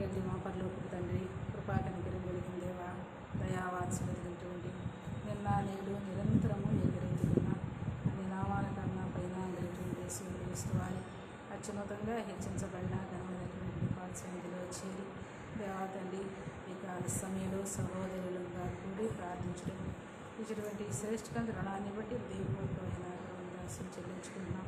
కలిగి మా పరలోకపు తండ్రి, కృపా కనికరం కలిగిన దేవా, దయావాత్సల్యమైనటువంటి నిన్న నేడు నిరంతరము ఎదురెత్తుకున్న అన్ని నామాల కన్నా పైన అందరిటువంటి యేసుక్రీస్తు వారి అత్యున్నతంగా హెచ్చించబడిన ఘనమైనటువంటి పాత్సన్నిధిలో చేరి దేవా తండ్రి ఈ కాల సమయంలో సహోదరులుగా కూడి ప్రార్థించడం ఇటువంటి శ్రేష్ఠ రుణాన్ని బట్టి దేవుడైన దాసులు చెల్లించుకుంటున్నాం.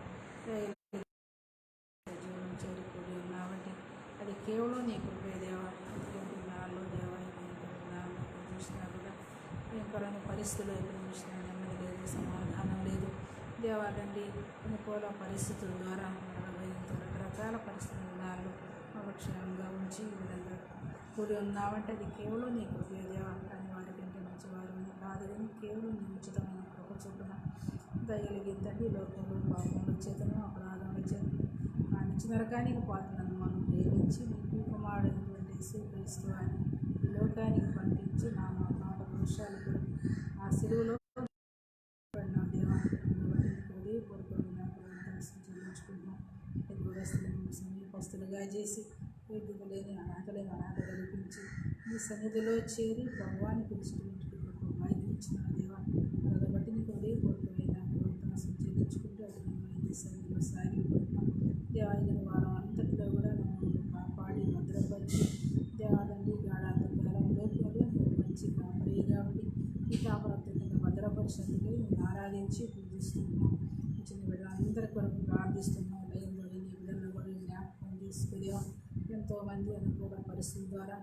జీవనం చేరుకుని ఉన్నామంటే అది కేవలం నీ కృపే దేవా. ఎందుకంటే నాలో దేవా చూసినా కూడా భయంకరమైన పరిస్థితులు ఎప్పుడు చూసినా నెమ్మది లేదు, సమాధానం లేదు దేవా తండ్రి. అనుకూల పరిస్థితుల ద్వారా రకరకాల పరిస్థితుల నాలో అవక్షణంగా ఉంచి ఈ విధంగా కూడి ఉన్నామంటే అది కేవలం నీ కృపే దేవా. కానీ వారికంటే మంచివారు కాదు, కానీ కేవలం నీ ఉచితమైన కృప చొప్పున దయగలిగిందండి. లోకంలో పాపముల చేతను అపరాధముల చేతను ఆ నుంచి నరకానికి పాత్రలను మనం ప్రేమించి నీ కుమారుడైనటువంటి యేసుక్రీస్తు వారిని ఈ లోకానికి పంపించి నా మాట దోషాలు కూడా ఆ సెలువులో పడిన దేవాన్ని హృదయపూర్వకమైన చెల్లించుకుంటున్నాం. దూరస్తులను సమీపస్తులుగా చేసి వేదిక లేని అనాథలేని అనాథ కల్పించి నీ సన్నిధిలో చేరి ప్రభువాన్ని పిలిచినటువంటి వాయిదించిన దేవా బట్టి నీకు హృదయపూర్వకమైన చెల్లించుకుంటూ అది సన్నిధిలో సాగిపోతున్నాం. దేవాలయ వారం అంతటిలో కూడా మమ్మల్ని కాపాడి భద్రపరిచి దేవాలండి గాఢాంతకాలంలోకి మంచి కాపరి కాబట్టి ఈ కాపరత్వంగా భద్రపరిచేందుకు మేము ఆరాధించి పూజిస్తున్నాం. చిన్న బిడ్డలందరి కొరకు ప్రార్థిస్తున్నాం. లయంలో నీ బిడ్డలను కూడా జ్ఞాపకం తీసుకుదేవా. ఎంతోమంది అనుకూల పరిస్థితుల ద్వారా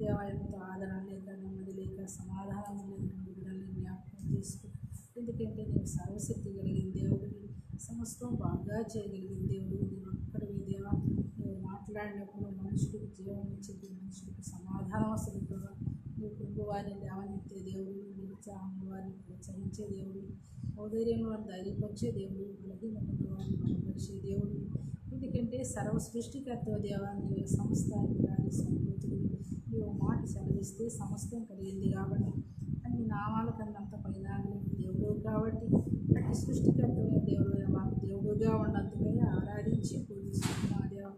దేవా ఎంతో ఆదరణ లేక నెమ్మది లేక సమాధానం లేని బిడ్డల్ని జ్ఞాపకం తీసుకుని, ఎందుకంటే నేను సర్వశక్తి కలిగిన దేవుడిని, సమస్తం బాగా చేయగలిగిన దేవుడు నేను ఒక్కడివి దేవా. నువ్వు మాట్లాడినప్పుడు మనుషుడికి జీవం ఇచ్చేది, మనుషుడికి సమాధానం అసలు కూడా నువ్వు కుటుంబ వారిని లేవనెత్తే దేవుడు, నిరుత్సాహం వారిని ప్రోత్సహించే దేవుడు, ఔదర్యం వారిని ధైర్యపరిచే దేవుడు, బలహీనమైన వారిని బలపరిచే దేవుడు. ఎందుకంటే సర్వ సృష్టికర్త దేవా, నీవు సమస్తానికి ఆది సంపూతుడు. నీవు మాట సెలవిస్తే సమస్తం కలిగింది కాబట్టి అన్ని నామాల కన్నంత పైన దేవుడు కాబట్టి అటు సృష్టికర్తమైన దేవుడు మాకు దేవుడుగా ఉన్నందుకై ఆరాధించి పూజిస్తున్నా దేవా.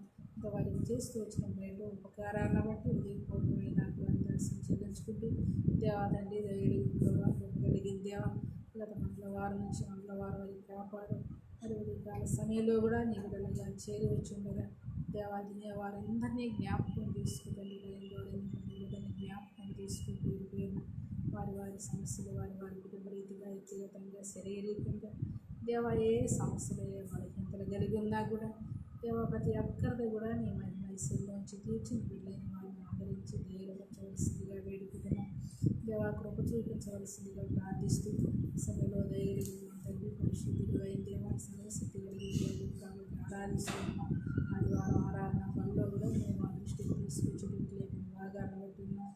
వారికి చేస్తూ వచ్చిన బయట ఉపకారాలను బట్టి హృదయపూర్వకమైన దర్శనం చెల్లించుకుంటూ దేవా తండ్రి కలిగిన దేవా గత మంగళవారం నుంచి మంగళవారం వరకు కాపాడు. మరి కాల సమయంలో కూడా నీ బిడ్డలుగా చేరి వచ్చి ఉండగా దేవా వారందరినీ జ్ఞాపకం తీసుకుంటుంది. బిడ్డని జ్ఞాపకం తీసుకుంటూ వారి వారి సమస్యలు వారి వారి కుటుంబ రీతిగా వ్యక్తిగతంగా శారీరకంగా దేవా ఏ సమస్యలు ఏ బలహీనతలు కలిగి ఉన్నా కూడా దేవా ప్రతి ఒక్కరిది కూడా నీ మహిమైశ్వర్యంలోంచి తీర్చి బిడ్డలైన వారిని ఆదరించి ధైర్యపరచవలసిందిగా వేడుకుంటున్నాం. దేవా కృప చూపించవలసిందిగా ప్రార్థిస్తూ సభలో ధైర్యం తండ్రి పరిశుద్ధుడు అయిన దేవా సర్వశక్తి కలిగి కాబట్టి ఆరాధిస్తున్నాం. ఆదివారం ఆరాధన పనిలో కూడా మేము మా దృష్టికి తీసుకొచ్చేటట్లే బాగా నడుతున్నాం.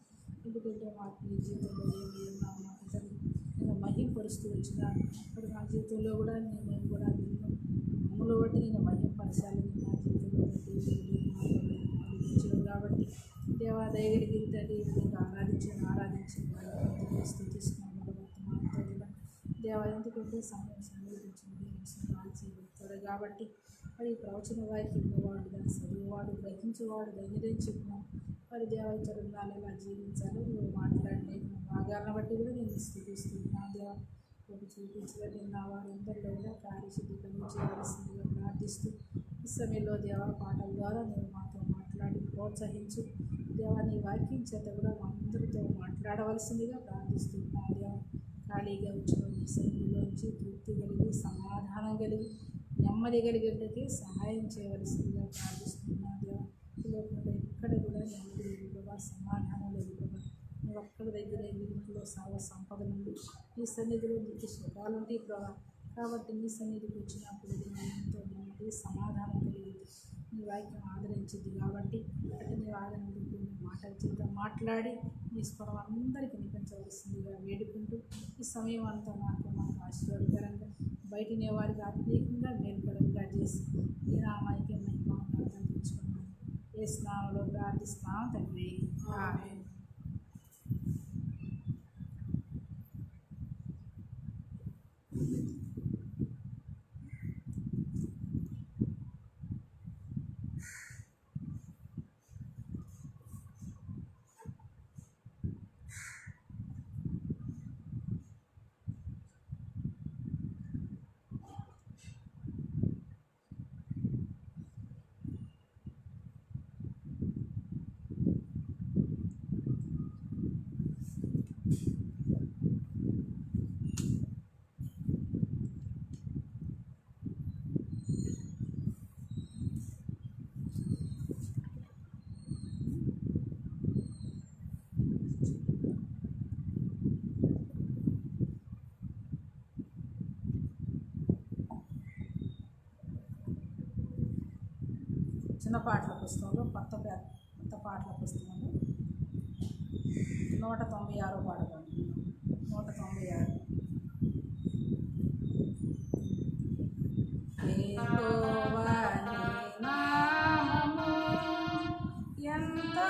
ఎందుకంటే మాకు నీ జీవితంలో ఏమి ఉన్నాం మాకు నేను మహింపరుస్తూ వచ్చిన ఇప్పుడు మా జీవితంలో కూడా మేము కూడా నిన్ను మమ్మల్ని బట్టి నేను మహింపరచాలని మా జీవితంలో ఆలోచించాను కాబట్టి దేవా దయగలిగిన తండ్రి విధంగా ఆరాధించి స్థుతిస్తున్నాను మాతో కూడా దేవా. ఎందుకంటే సమయం సమీపించింది కాబట్టి మరి ప్రవచన వారికి ఉన్నవాడు దాన్ని చదివేవాడు గ్రహించేవాడు ధైర్యం చెప్పిన మరి దేవాచరణాలు ఎలా జీవించాలో నువ్వు మాట్లాడిన భాగాలను బట్టి కూడా నేను స్థితిస్తున్నాను దేవా. చూపించబడి నా వారందరిలో కూడా కార్యసిద్ధి చేయవలసిందిగా ప్రార్థిస్తూ ఈ సమయంలో దేవా పాటల ద్వారా నేను మాతో మాట్లాడి ప్రోత్సహించు దేవా. నీ వాక్యం చేత కూడా మా అందరితో మాట్లాడవలసిందిగా ప్రార్థిస్తున్నాను దేవా. ఖాళీగా వచ్చిన నీ సన్నిధిలోంచి తృప్తి కలిగి సమాధానం కలిగి నెమ్మది కలిగేటకి సహాయం చేయవలసిందిగా ప్రార్థిస్తున్నాను దేవా. లోకంలో ఎక్కడ కూడా నెమ్మది లేదు ప్రభా, సమాధానం లేదు ప్రభా. నువ్వు ఒక్కడి దగ్గర ఇంట్లో సర్వ సంపద నుండి నీ సన్నిధిలో నీకు సుఖాలుంటాయి ప్రభా. కాబట్టి నీ సన్నిధికి వచ్చినప్పుడు ఎంతో నెమ్మది సమాధానం కలిగింది. నీ వాక్యం ఆదరించింది కాబట్టి అటు నీ ఆదరింపు మాటల చేత మాట్లాడి నీ స్వరం అందరికీ వినిపించవలసిందిగా వేడుకుంటూ ఈ సమయం అంతా మాకు ఆశీర్వాదకరంగా బయటనే వారికి ఆత్మీయంగా మేలుకరంగా చేసి ఈ నామానికి మహిమ తెచ్చుకున్నాను. ఏ స్నామంలో ప్రార్థిస్తాం తండ్రి, ఆమేన్. చిన్న పాటల పుస్తకంలో కొత్త పాటల పుస్తకంలో 196 పాట పాడుతున్నాం. 196. యెహోవా నీ నామము ఎంతో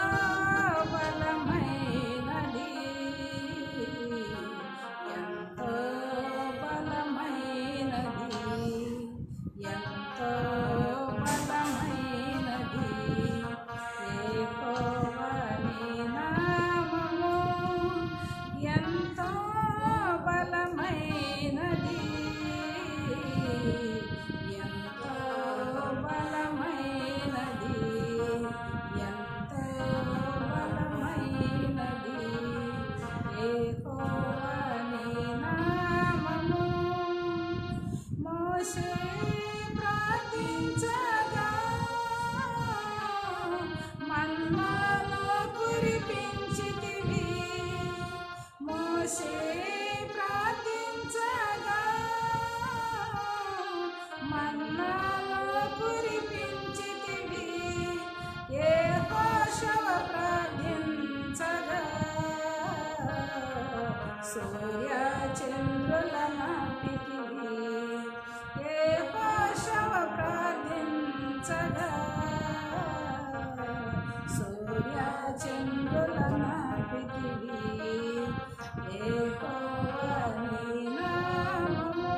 బలమైనది, ఎంతో బలమైనది, ఎంతో బలమైనది. యెహోవా నీ నామము ఎంతో బలమైనది, ఎంతో బలమైనది, ఎంతో బలమైనది. యెహోవా నీ నామము. మోషే ప్రార్థించగా మన్నాను కురిపించితివి. మోషే ప్రార్థించగా మన్నాను కురిపించితివి. యెహోషువ ప్రార్థించగా సూర్య చంద్రులను ఆపితివి. యెహోషువ ప్రార్థించగా సూర్య చంద్రులను ఆపితివి. యెహోవా నీ నామము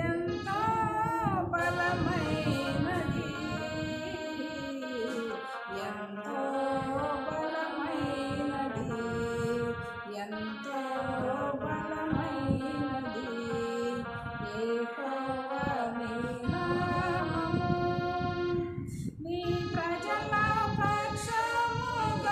ఎంతో బలమైనది, ఎంతో బలమైనది, ఎంతో బలమైనది. యెహోవా నీ నామము. నీ ప్రజల పక్షముగా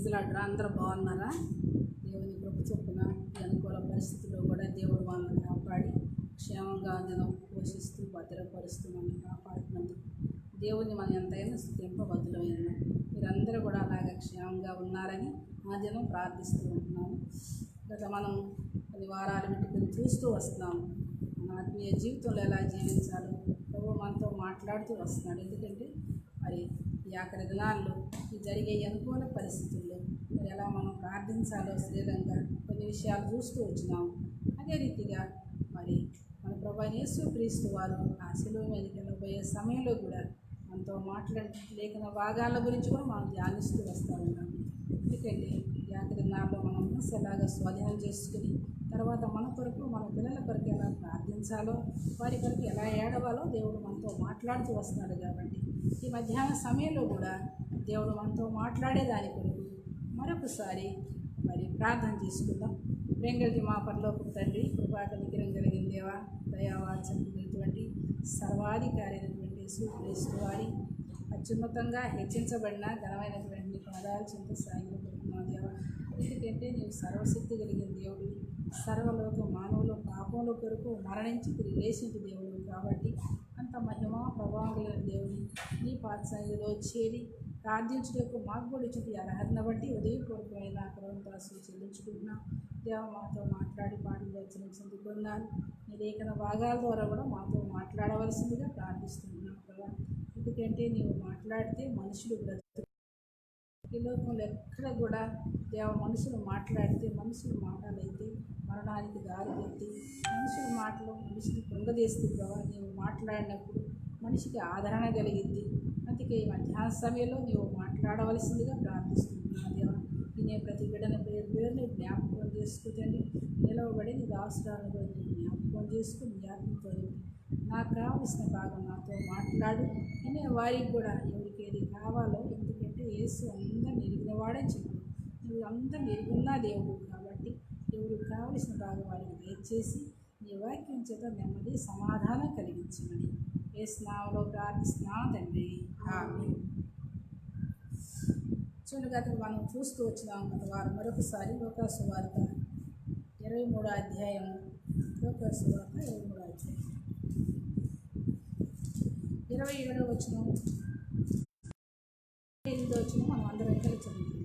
ప్రైజ్లాడరా, అందరూ బాగున్నారా? దేవుని కృప చొప్పున ఈ అనుకూల పరిస్థితుల్లో కూడా దేవుడు వాళ్ళని కాపాడి క్షేమంగా దినం పోషిస్తూ భద్రపరుస్తూ మనల్ని కాపాడుతున్నందుకు దేవుని మనం ఎంతైనా స్తుతింపబద్దులమైన మీరందరూ కూడా అలాగే క్షేమంగా ఉన్నారని ఆ దినం ప్రార్థిస్తూ ఉంటున్నాము. గత మనం కొన్ని వారాలు పెట్టుకుని చూస్తూ వస్తున్నాము మన ఆత్మీయ జీవితంలో ఎలా జీవించాలో ప్రభు మనతో మాట్లాడుతూ వస్తున్నాడు. ఎందుకంటే మరి ఈ ఆఖరి దినాల్లో ఈ జరిగే అనుకూల పరిస్థితుల్లో మరి ఎలా మనం ప్రార్థించాలో శ్రీరంగా కొన్ని విషయాలు చూస్తూ వచ్చినాము. అదే రీతిగా మరి మన ప్రభు యేసుక్రీస్తు వారు ఆ శిలువ మీదకి వెళ్ళబోయే సమయంలో కూడా మనతో మాట్లాడే లేఖన భాగాల గురించి కూడా మనం ధ్యానిస్తూ వస్తూ ఉంటాం. ఎందుకంటే ఈ ఆఖరి దినాల్లో మనం మనసు ఎలాగ స్వాధీనం చేసుకుని తర్వాత మన కొరకు మన పిల్లల కొరకు ఎలా ప్రార్థించాలో వారి కొరకు ఎలా ఏడవాలో దేవుడు మనతో మాట్లాడుతూ వస్తున్నాడు. కాబట్టి ఈ మధ్యాహ్న సమయంలో కూడా దేవుడు మనతో మాట్లాడేదాని కొరకు మరొకసారి మరి ప్రార్థన చేసుకుందాం. ప్రేంగళి మా పరలోకపు తండ్రి, కృపాకనికరం కలిగిన దేవా, దయావాత్సల్యమైనటువంటి సర్వాధికారి అయినటువంటి యేసుక్రీస్తు వారి అత్యున్నతంగా హెచ్చించబడిన ఘనమైనటువంటి పాదాలు చెంత సాగిపోతున్నావు దేవా. ఎందుకంటే నీవు సర్వశక్తి కలిగిన దేవుడు, సర్వలోక మానవుల పాపముల కొరకు మరణించి తిరిగి లేచిన దేవుడు. కాబట్టి అంత మహిమ ప్రభావం దేవుని నీ పాత్సన్నిధిలో చేరి ప్రార్థించుటకు మాకు కూడా ఇచ్చిన అర్హతను బట్టి ఉదయపూర్వకమైన కృతజ్ఞతలు చెల్లించుకుంటున్నాం. దేవ మాతో మాట్లాడి పాటలు రచనించింది కొన్నాను నీ లేఖన భాగాల ద్వారా కూడా మాతో మాట్లాడవలసిందిగా ప్రార్థిస్తున్నాం కదా. ఎందుకంటే నీవు మాట్లాడితే మనుషులు బ్రతుకు ఈ లోకంలో ఎక్కడ కూడా దేవ మనుషులు మాట్లాడితే మనుషుల మాటలైతే మరణానికి దారిపెట్టి మనుషుల మాటలు మనిషిని కృంగదీస్తే ప్రభావ నీవు మాట్లాడినప్పుడు మనిషికి ఆదరణ కలిగింది. అందుకే ఈ మధ్యాహ్న సమయంలో నీవు మాట్లాడవలసిందిగా ప్రార్థిస్తున్నాను దేవ. నేనే ప్రతి బిడ్డను పేరుని జ్ఞాపకం చేసుకుంటండి. నిలవబడి నీ దాసురాలను కూడా జ్ఞాపకం చేసుకుని జ్ఞాపకంతో నాకు కావలసిన భాగం నాతో మాట్లాడు. నేనే వారికి కూడా ఎవరికి ఏది కావాలో, ఎందుకంటే యేసు అందరిని ఎరిగినవాడని చెప్పు. నువ్వు అందరిని ఎరుగున్న దేవుడు కాబట్టి ఎవరికి కావలసిన భాగం వారికి దయచేసి నీ వాక్యం చేత నెమ్మది సమాధానం కలిగించమని యేసు నామములో ప్రార్థిస్తున్నాను తండ్రి, ఆమేన్. చూడగా మనం చూస్తూ వచ్చినాం గత వారం. మరొకసారి లూకా సువార్త 23వ అధ్యాయం, లూకా సువార్త 23వ అధ్యాయం 27వ వచనం 28వ వచనం మనం అందరం కలిసి చదువుతున్నాం.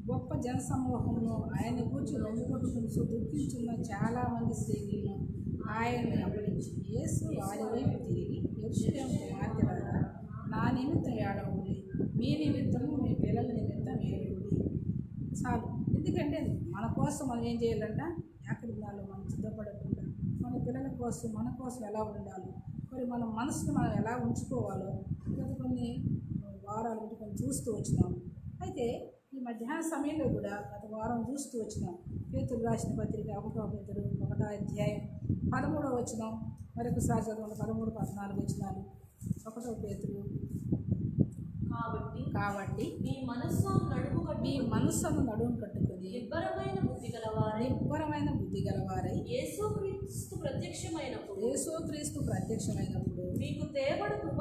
గొప్ప జనసమూహమును ఆయన కూర్చి రొమ్ము కొట్టుకుని దుఃఖించున్న చాలామంది స్త్రీలను ఆయన వెంబడించి యేసు వారి వైపు తిరిగి, యెరూషలేము కుమార్తెలారా, నా నిమిత్తం ఏడవుడి, మీ నిమిత్తము మీ పిల్లల నిమిత్తం ఏడుగుడి. చాలు. ఎందుకంటే మన కోసం మనం ఏం చేయాలంట, ఎక్కడి ఉండాలో మనం సిద్ధపడకుండా మన పిల్లల కోసం మన కోసం ఎలా ఉండాలో, మరి మన మనసును మనం ఎలా ఉంచుకోవాలో గత కొన్ని వారాలు కొన్ని చూస్తూ వచ్చినాం. అయితే ఈ మధ్యాహ్న సమయంలో కూడా గత వారం చూస్తూ వచ్చినాం. పేతురు రాసిన పత్రిక 1వ పేతురు 1వ అధ్యాయం 13వ వచనం మరొకసారి చదవండి. 13, 14 వచనాలు. 1వ పేతురు. కాబట్టి మీ మనస్సును నడుము కట్టుకొని నిబ్బరమైన బుద్ధి గలవారై యేసుక్రీస్తు ప్రత్యక్షమైనప్పుడు మీకు తేబడు కృప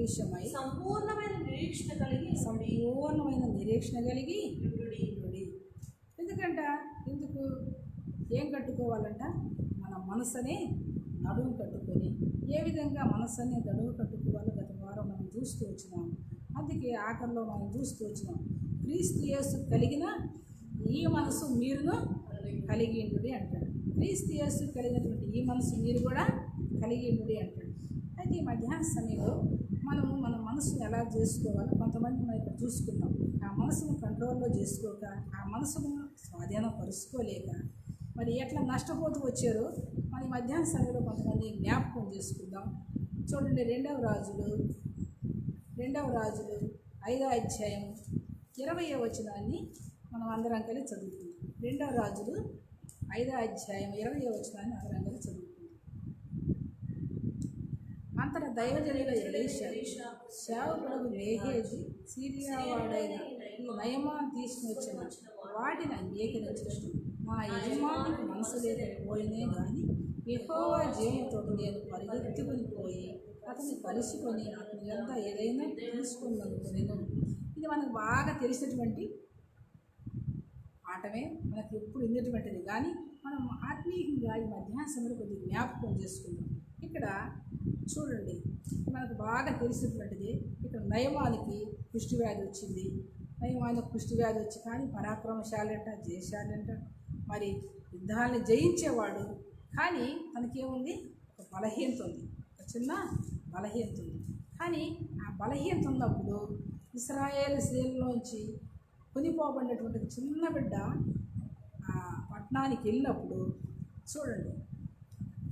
విషయమై సంపూర్ణమైన నిరీక్షణ కలిగి ఎందుకు ఏం కట్టుకోవాలంట, మన మనసునే నడుము కట్టుకొని. ఏ విధంగా మనసుని నడుము కట్టుకోవాలో గత వారం మనం చూస్తూ వచ్చినాం. అందుకే ఆఖరిలో మనం చూస్తూ వచ్చినాం, క్రీస్తు యేసు కలిగిన ఈ మనసు మీరును కలిగి ఉండుడి అంటాడు. క్రీస్తు యేసు కలిగినటువంటి ఈ మనసు మీరు కూడా కలిగి ఉండుడి అంటాడు. అయితే ఈ మధ్యాహ్న సమయంలో మనము మన మనసును ఎలా చేసుకోవాలో కొంతమంది మనం ఇక్కడ చూసుకున్నాం. ఆ మనసును కంట్రోల్లో చేసుకోక, ఆ మనసును స్వాధీనపరుచుకోలేక మరి ఎట్లా నష్టపోతూ వచ్చారో మన మధ్యాహ్న సమయంలో కొంతమంది జ్ఞాపకం చేసుకుందాం. చూడండి, 2వ రాజులు 5వ అధ్యాయం 20వ వచనాన్ని మనం అందరం కలిసి చదువుకుందాం. 2వ రాజులు 5వ అధ్యాయం 20వ వచనాన్ని అందరం కలిసి చదువుకుందాం. అంతటా దైవజనుల ఎలీషా సేవకుడు గేహజీ సిరియా వాడైన ఈ నయమాను తీసుకుని వచ్చిన వాటిని అంగీకరించడం మా యజమానులకు మనసు లేకపోయినే కానీ యెహోవా జీవంతో నేను పరిగెత్తుకుని పోయి అతన్ని కలుసుకొని అతని ఎంత ఏదైనా తీసుకుందనుకునేను. ఇది మనకు బాగా తెలిసినటువంటి ఆటమే, మనకి ఎప్పుడు విన్నటువంటిది. కానీ మనం ఆత్మీయంగా ఈ మధ్యాహ్న సమయంలో కొద్దిగా జ్ఞాపకం చేసుకుందాం. ఇక్కడ చూడండి, మనకు బాగా తెలిసినటువంటిది. ఇక్కడ నయమానికి కుష్ఠవ్యాధి వచ్చింది. నయమానికి కుష్ఠవ్యాధి వచ్చి కానీ పరాక్రమశాలంట, జయశాలంట, మరి యుద్ధాలను జయించేవాడు. కానీ తనకేముంది? ఒక బలహీనత ఉంది, ఒక చిన్న బలహీనత ఉంది. కానీ ఆ బలహీనత ఉన్నప్పుడు ఇశ్రాయేలు సేనలోంచి కొనిపోబడినటువంటి చిన్న బిడ్డ ఆ పట్టణానికి వెళ్ళినప్పుడు చూడండి,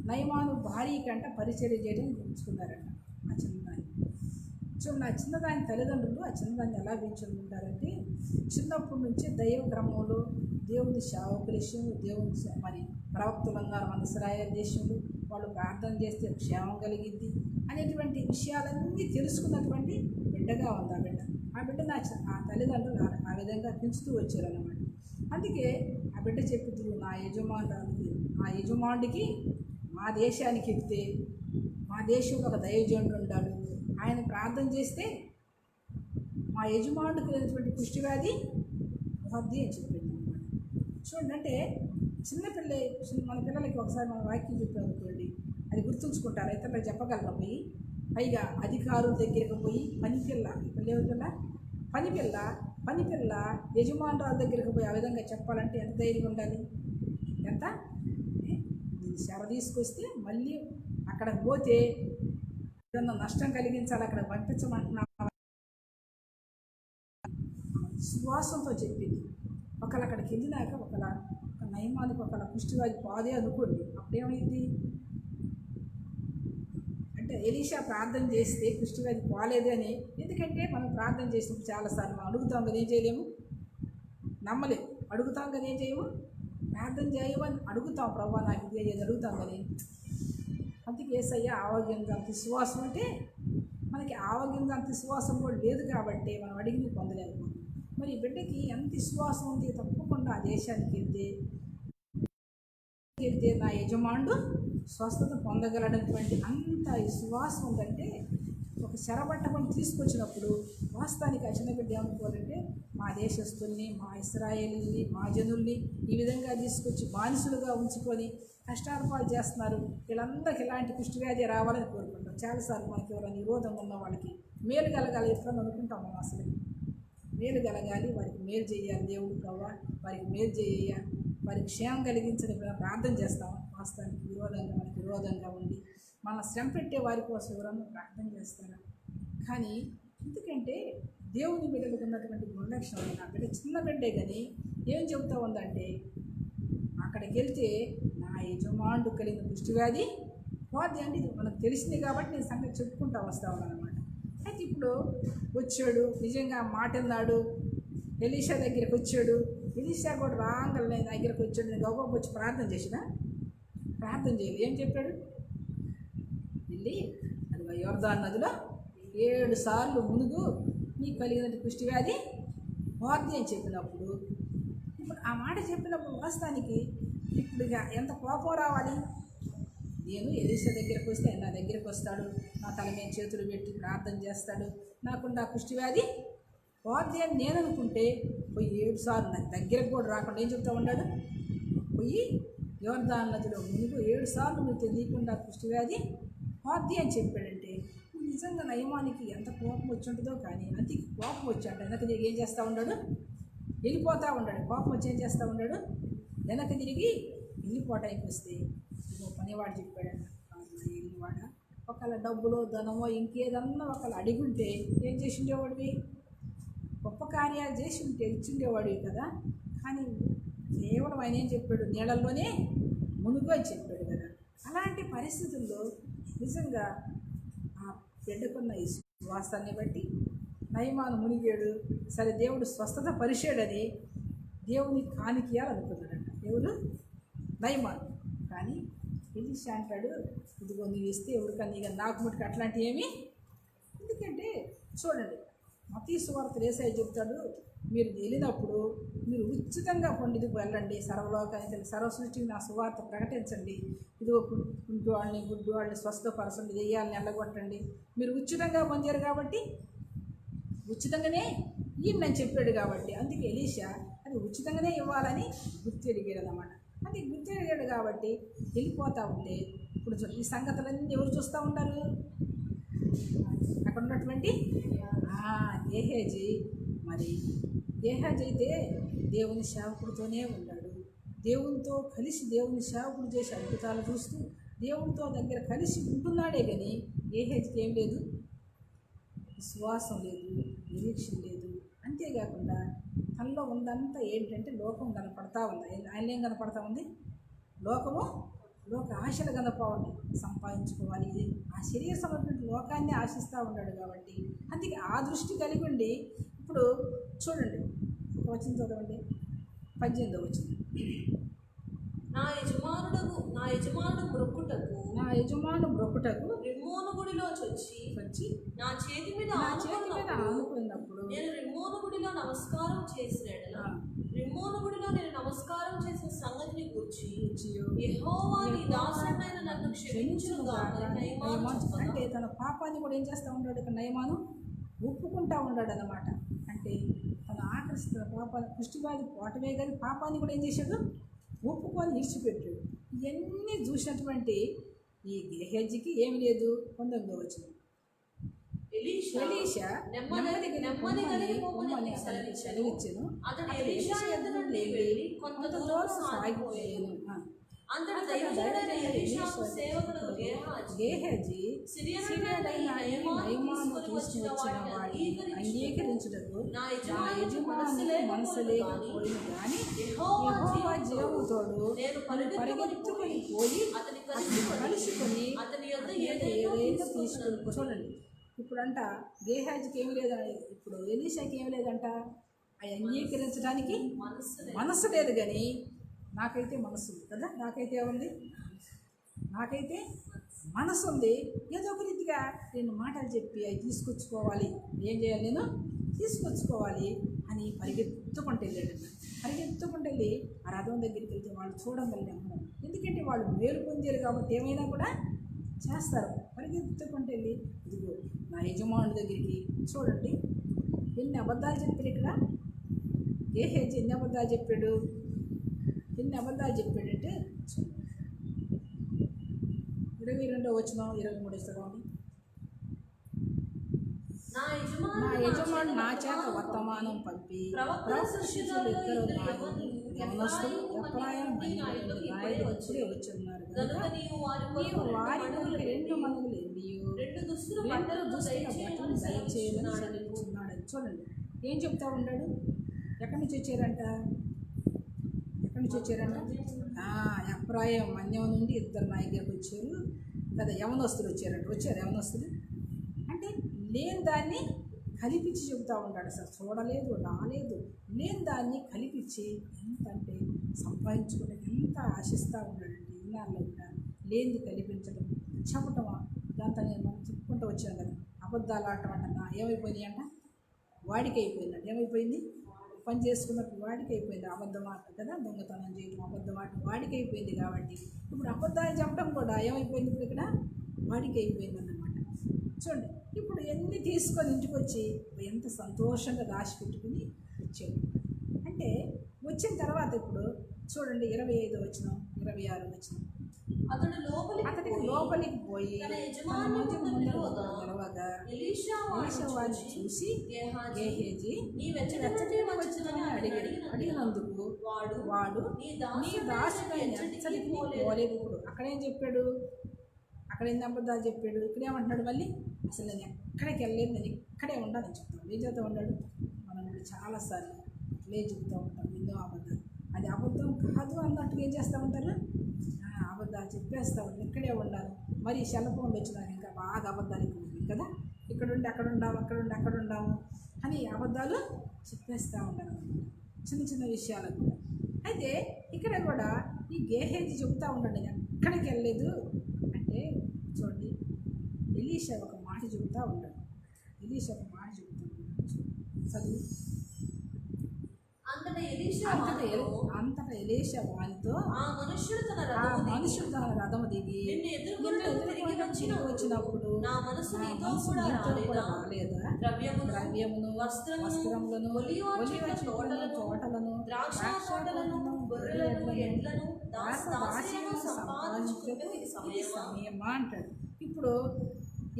నయమాను భార్య కంట పరిచర్య చేయడం ఉంచుకున్నారంట ఆ చిన్నదాన్ని. చూడండి, ఆ చిన్నదాని తల్లిదండ్రులు ఆ చిన్నదాన్ని ఎలా పెంచుకుంటారంటే చిన్నప్పటి నుంచి దైవ క్రమంలో దేవుని సేవకుల విషయంలో, దేవుని మరి ప్రవక్తలుగా మన ఇశ్రాయేలు దేశంలో వాళ్ళు ప్రార్థన చేస్తే క్షేమం కలిగింది అనేటువంటి విషయాలన్నీ తెలుసుకున్నటువంటి బిడ్డగా ఉంది ఆ బిడ్డ. ఆ బిడ్డ ఆ తల్లిదండ్రులు ఆ విధంగా పెంచుతూ వచ్చారన్నమాట. అందుకే ఆ బిడ్డ చెప్పింది, నా యజమానుడికి మా దేశానికి వెళ్తే మా దేశంలో ఒక దైవజనుడు ఉంటాడు, ఆయన ప్రార్థన చేస్తే మా యజమానుడికి లేనటువంటి కుష్ఠవ్యాధి వద్ది అని చెప్పింది అనమాట. చూడండి, అంటే మన పిల్లలకి ఒకసారి మన వాక్యం చెప్పాం అనుకోండి, అది గుర్తుంచుకుంటారు, ఇతరులకు చెప్పగలరు. పోయి పైగా అధికారుల దగ్గరికి పోయి పనిపిల్ల యజమానురాల దగ్గరికి పోయి ఆ విధంగా చెప్పాలంటే ఎంత ధైర్యం ఉండాలి, ఎంత శర తీసుకొస్తే మళ్ళీ అక్కడికి పోతే ఏదన్నా నష్టం కలిగించాలి, అక్కడ పంపించమంటున్నా విశ్వాసంతో చెప్పింది. ఒకళ్ళు అక్కడికి వెళ్ళినాక ఒక నయమానికి ఒకళ్ళ కుష్ఠవ్యాధి పోదే అనుకోండి, అప్పుడేమైంది అంటే ఎలీషా ప్రార్థన చేస్తే కుష్ఠవ్యాధి పోలేదు అని. ఎందుకంటే మనం ప్రార్థన చేసినప్పుడు చాలాసార్లు మనం అడుగుతాం కదా, ఏం చేయలేము, నమ్మలేము, అడుగుతాం కదా, ఏం చేయము, ప్రార్థన చేయమని అడుగుతాం, ప్రభా నాకు ఇది అయ్యేది అడుగుతాం కానీ. అందుకే యేసయ్య ఆరోగ్యంగా అంత విశ్వాసం అంటే మనకి ఆరోగ్యంగా అంత విశ్వాసం కూడా లేదు కాబట్టి మనం అడిగింది పొందలేకపోతున్నాం. మరి బిడ్డకి ఎంత విశ్వాసం ఉంది, తప్పకుండా ఆ దేశానికి వెళ్తే నా యజమానుడు స్వస్థత పొందగలనటువంటి అంత విశ్వాసం ఉందంటే, ఒక శరబట్టకొని తీసుకొచ్చినప్పుడు వాస్తవానికి ఆ చిన్న బిడ్డ ఏమనుకోవాలంటే మా దేశస్తుల్ని, మా ఇశ్రాయేలుని, మా జనుల్ని ఈ విధంగా తీసుకొచ్చి బానిసులుగా ఉంచుకొని కష్టార్పాలు చేస్తున్నారు, వీళ్ళందరికీ ఇలాంటి కుష్ఠవ్యాధి రావాలని కోరుకుంటాం. చాలాసార్లు మనకి ఎవరైనా నిరోధంగా ఉన్న వాళ్ళకి మేలు కలగాలి ఎట్లా అనుకుంటాం. మనం అసలు మేలు కలగాలి, వారికి మేలు చేయాలి, దేవుడు ప్రభావ వారికి మేలు చేయ, వారికి క్షేమం కలిగించని ప్రార్థన చేస్తాం. వాస్తవానికి మనకి విరోధంగా ఉండి మన శ్రమ పెట్టే వారి కోసం ఎవరన్నా ప్రార్థన చేస్తారా? కానీ ఎందుకంటే దేవుని బిడ్డలకు ఉన్నటువంటి గుణలక్షణం, ఆ బిడ్డ చిన్న బిడ్డే కానీ ఏం చెబుతా ఉందంటే, అక్కడికి వెళ్తే నా యజమానుడు కలిగిన కుష్ఠవ్యాధి పోద్ది అంటే ఇది మనకు తెలిసింది కాబట్టి నేను సంగతి చెప్పుకుంటూ వస్తా ఉన్నాను అనమాట. అయితే ఇప్పుడు వచ్చాడు, నిజంగా మాట అన్నాడు, ఎలీషా దగ్గరికి వచ్చాడు. ఎలీషా కూడా రాంగల్ దగ్గరికి వచ్చాడు. నేను గొప్ప వచ్చి ప్రార్థన చేయలేదు. ఏం చెప్పాడు? వెళ్ళి అది యోర్దాను నదిలో 7 సార్లు మునుగు, నీకు కలిగిన కుష్ఠవ్యాధి పోద్ది అని చెప్పినప్పుడు, ఇప్పుడు ఆ మాట చెప్పినప్పుడు వాస్తవానికి ఇప్పుడు ఇక ఎంత కోపం రావాలి. నేను ఎలీషా దగ్గరికి వస్తే నా దగ్గరికి వస్తాడు, నా తల మీద చేతులు పెట్టి ప్రార్థన చేస్తాడు, నాకుండా కుష్ఠవ్యాధి పోద్ది అని నేను అనుకుంటే పోయి 7 సార్లు నాకు దగ్గరకు కూడా రాకుండా ఏం చెప్తా ఉన్నాడు? పోయి యోర్దాను నదిలో మునుగు 7 సార్లు నువ్వు తెలియకుండా కుష్ఠవ్యాధి పోద్ది అని చెప్పాడంటే నిజంగా నయమానికి ఎంత కోపం వచ్చి ఉంటుందో. కానీ అంతే కోపం వచ్చాడు, వెనక్కి తిరిగి ఏం చేస్తూ ఉన్నాడు? వెళ్ళిపోతూ ఉన్నాడు. కోపం వచ్చి ఏం చేస్తూ ఉన్నాడు? వెనక్కి తిరిగి వెళ్ళిపోవటానికి వస్తే ఇంకో పనివాడు చెప్పాడంట, వెళ్ళివాడ ఒకళ్ళ డబ్బులో ధనమో ఇంకేదన్నా ఒకళ్ళు అడిగుంటే ఏం చేసి ఉండేవాడివి? గొప్ప కార్యాలు చేసి ఉంటే ఇచ్చిండేవాడివి కదా. కానీ కేవలం ఆయన ఏం చెప్పాడు? నీళ్ళల్లోనే మునుగు అని చెప్పాడు కదా. అలాంటి పరిస్థితుల్లో నిజంగా ఆ బిడ్డకున్న ఈ విశ్వాసాన్ని బట్టి నయమాను మునిగాడు. సరే, దేవుడు స్వస్థత పరిచాడని దేవుని కానికియాలనుకున్నాడంట. దేవుడు నయమాను. కానీ ఎలీషా అంటాడు, ఇదిగో నువ్వు ఇస్తే ఎవరికన్నా ఇక నాకు మటుకు అట్లాంటివి ఏమి. ఎందుకంటే చూడండి, మత్తయి సువార్తలో యేసయ్య చెప్తాడు, మీరు వెళ్ళినప్పుడు మీరు ఉచితంగా పండితుకు వెళ్ళండి, సర్వలోకానికి సర్వ సృష్టికి నా సువార్త ప్రకటించండి, ఇదిగో కుంటివాళ్ళని గుడ్డివాళ్ళని స్వస్థపరచండి, దెయ్యాలని వెళ్ళగొట్టండి. మీరు ఉచితంగా పొందారు కాబట్టి ఉచితంగానే ఇయ్యండి చెప్పాడు కాబట్టి, అందుకే ఎలీషా అది ఉచితంగానే ఇవ్వాలని గుర్తెరిగాడు అన్నమాట. అది గుర్తెరిగాడు కాబట్టి వెళ్ళిపోతూ ఉంటే ఇప్పుడు ఈ సంగతులన్నీ ఎవరు చూస్తూ ఉంటారు? అక్కడ ఉన్నటువంటి గేహేజీ. మరి గేహేజీ అయితే దేవుని సేవకుడితోనే ఉన్నాడు. దేవునితో కలిసి దేవుని సేవకుడు చేసే అద్భుతాలు చూస్తూ దేవునితో దగ్గర కలిసి ఉంటున్నాడే కానీ గేహేజీకి ఏం లేదు, విశ్వాసం లేదు, నిరీక్షణ లేదు. అంతేకాకుండా తనలో ఉందంతా ఏంటంటే లోకం కనపడతా ఉంది. ఆయన ఏం కనపడతా ఉంది? లోకము, లోక ఆశలు కనపడండి, సంపాదించుకోవాలి, ఇది ఆ శరీర సంబంధించిన లోకాన్ని ఆశిస్తూ ఉన్నాడు కాబట్టి అందుకే ఆ దృష్టి కలిగి ఉండి ఇప్పుడు చూడండి, ఒక వచ్చిన చదవండి, 18వ వచనం. నా యజమానుడు బ్రొక్కుటకు రిమ్మోను గుడిలోంచి వచ్చి నా చేతి మీద ఆనుకున్నప్పుడు నేను రిమ్మోను గుడిలో నమస్కారం చేసినట్లా రిమ్మోను గుడిలో నేను నమస్కారం చేసిన సంగతిని గురించి యెహోవా నీ దాసుడైన నన్ను క్షమించుగాక. అంటే తన పాపాన్ని కూడా ఏం చేస్తూ ఉన్నాడు? ఇక్కడ నయమాను ఒప్పుకుంటా ఉన్నాడు అన్నమాట. అంటే తన ఆకర్షిత పాపాన్ని కుష్టివాది పోవటమే కానీ పాపాన్ని కూడా ఏం చేశాడు? ఒప్పుకొని ఇడిచిపెట్టాడు. ఇవన్నీ చూసినటువంటి ఈ గేహేజీకి ఏమి లేదు. 19వ వచనం. ఎలీషా సెలవిచ్చాను, కొంత దూరం సాగిపోయాను. గేహేజీ సిరియడైన నయమాను తీసుకుని వచ్చిన వాడిని అంగీకరించుటకు నా యజమానుని మనసు లేకపోయిన కానీ యెహోవా జీవముతోడు పరిగెత్తుకొని పోయి అతని కలుసుకొని ఏదైనా తీసుకుని. చూడండి, ఇప్పుడంట గేహేజీకి ఏమి లేదండి, ఇప్పుడు ఎలీషాకి ఏమి లేదంట, అవి అంగీకరించడానికి మనసు లేదు. కానీ నాకైతే మనసు ఉంది కదా, నాకైతే ఏముంది? నాకైతే మనసు ఉంది. ఏదో ఒక రీతిగా నేను మాటలు చెప్పి అవి తీసుకొచ్చుకోవాలి, ఏం చేయాలి, నేను తీసుకొచ్చుకోవాలి అని పరిగెత్తుకుంటూ వెళ్ళాడు. పరిగెత్తుకుంటూ వెళ్ళి ఆ రథం దగ్గరికి వెళ్తే వాళ్ళు చూడగలిగాము. ఎందుకంటే వాళ్ళు మేలు పొందారు కాబట్టి ఏమైనా కూడా చేస్తారు. పరిగెత్తుకుంటూ వెళ్ళి ఇదిగో నా యజమానుడి దగ్గరికి. చూడండి ఎన్ని అబద్ధాలు చెప్పారు ఇక్కడ. గేహేజీ ఎన్ని అబద్ధాలు చెప్పాడు? ఎన్ని అబద్ధాలు చెప్పాడంటే 22వ వచనం, 23వ వచనం. నా యజమానుడు నా చేత వర్తమానం పంపి ప్రవక్తలు ఇద్దరు యవనస్తులు ఎఫ్రాయిము ఇప్పుడే వచ్చున్నారు కనుక నీవు వారి నుండి 2 మనుగులు ఎండియు 2 దుస్తుల బట్టలు దయచేయమని సెలవిస్తున్నాడని. చూడండి ఏం చెప్తా ఉన్నాడు. ఎక్కడి నుంచి వచ్చారంట? ఎఫ్రాయిము మన్యం నుండి 2 నాయకులు వచ్చారు కదా, యవనస్తులు వచ్చారు యవనస్తులు. అంటే లేని దాన్ని కలిపించి చెబుతూ ఉంటాడు. అసలు చూడలేదు, రాలేదు, లేని దాన్ని కలిపించి ఎంత అంటే సంపాదించుకుంటే ఎంత ఆశిస్తూ ఉన్నాడంటే ఇన్నాళ్ళు కూడా లేనిది కల్పించడం, చెప్పటం. దాంతో నేను మనం చెప్పుకుంటూ వచ్చాను కదా, అబద్ధాలు ఆడటం అంట ఏమైపోయినాయి అంట, వాడికి అయిపోయిందంట. ఏమైపోయింది? పని చేసుకున్నప్పుడు వాడికి అయిపోయింది. అబద్ధం ఆట కదా, దొంగతనం చేయడం, అబద్ధం ఆట వాడికి అయిపోయింది. కాబట్టి ఇప్పుడు అబద్ధాలు చెప్పడం కూడా ఏమైపోయింది? ఇప్పుడు ఇక్కడ వాడికి అయిపోయింది అన్నమాట. చూడండి, ఇప్పుడు ఎన్ని తీసుకొని ఇంటికి వచ్చి ఎంత సంతోషంగా దాచి పెట్టుకుని వచ్చాడు. అంటే వచ్చిన తర్వాత ఇప్పుడు చూడండి 25వ వచనం, 26వ వచనం. అతడికి లోపలికి పోయి తన యజమానుని ముందర నిలవగా ఎలీషా వారిని చూసి గేహేజీ వచ్చిందని అడిగినందుకు వాడు నీ దాసుడైన ఎచ్చరికి పోలేదు. ఇప్పుడు అక్కడేం చెప్పాడు? అక్కడ ఎన్ని అబద్ధాలు చెప్పాడు. ఇక్కడ ఏమంటున్నాడు మళ్ళీ? అసలు నేను ఎక్కడికి వెళ్ళలేదు, నేను ఇక్కడే ఉండాలని చెప్తాను. ఏం చేస్తూ ఉన్నాడు? మనం కూడా చాలాసార్లు ఇట్లే చెప్తూ ఉంటాం ఎన్నో అబద్ధాలు. అది అబద్ధం కాదు అన్నట్టుగా ఏం చేస్తూ ఉంటారు? అబద్ధాలు చెప్పేస్తూ ఉంటారు. ఇక్కడే ఉండాలి. మరి సెల్ ఫోన్లు వచ్చినాక ఇంకా బాగా అబద్ధాలు ఎక్కువ కదా, ఇక్కడుండి అక్కడ ఉండాము, అక్కడ ఉండాము అని అబద్ధాలు చెప్పేస్తూ ఉంటారు చిన్న చిన్న విషయాలకు. అయితే ఇక్కడ కూడా ఈ గేహేజీ చెబుతూ ఉండండి, ఎక్కడికి వెళ్ళలేదు అంటే చూడండి, ఎలీషా ఒక మాట చెబుతూ ఉంటాడు. ఎలీషా ఒక మాట చెబుతూ ఉంటాడు, చదువు. అంతటా ఎలీషా వానితో ఆ మనుష్యుడు తన రథము దిగి నిన్ను ఎదుర్కొని వచ్చినప్పుడు నా మనసు నీతో కూడా రాలేదా? ద్రవ్యమును వస్త్రములను తోటలను ద్రాక్ష తోటలను గొర్రెలను ఎడ్లను సమయమా అంటాడు. ఇప్పుడు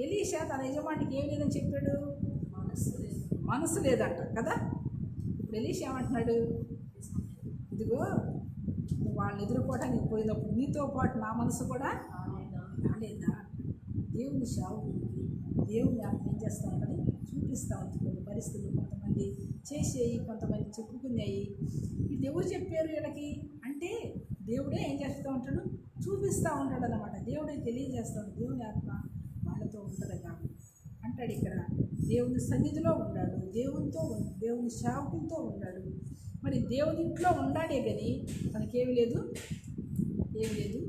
ఎలీషా తన యజమానికి ఏం లేదని చెప్పాడు? మనసు లేదంట కదా. ఇప్పుడు ఎలీషా ఏమంటున్నాడు? ఇదిగో నువ్వు వాళ్ళని ఎదుర్కోవటానికి పోయినప్పుడు నీతో పాటు నా మనసు కూడా రాలేదా? దేవుని శావుకి దేవుని ఆత్మ ఏం చేస్తూ ఉంటుంది? చూపిస్తూ ఉంటుంది. కొన్ని పరిస్థితులు కొంతమంది చేసేవి, కొంతమంది చెప్పుకునేవి. ఇది ఎవరు చెప్పారు వీళ్ళకి అంటే దేవుడే ఏం చేస్తూ ఉంటాడు? చూపిస్తూ ఉంటాడు అన్నమాట. దేవుడే తెలియజేస్తాడు. దేవుని ఆత్మ వాళ్ళతో ఉంటుంది కాబట్టి అంటాడు ఇక్కడ. దేవుని సన్నిధిలో ఉన్నాడు, దేవుని సేవకులతో ఉన్నాడు. మరి దేవుని ఇంట్లో ఉన్నాడే కానీ మనకేమి లేదు, ఏమి లేదు,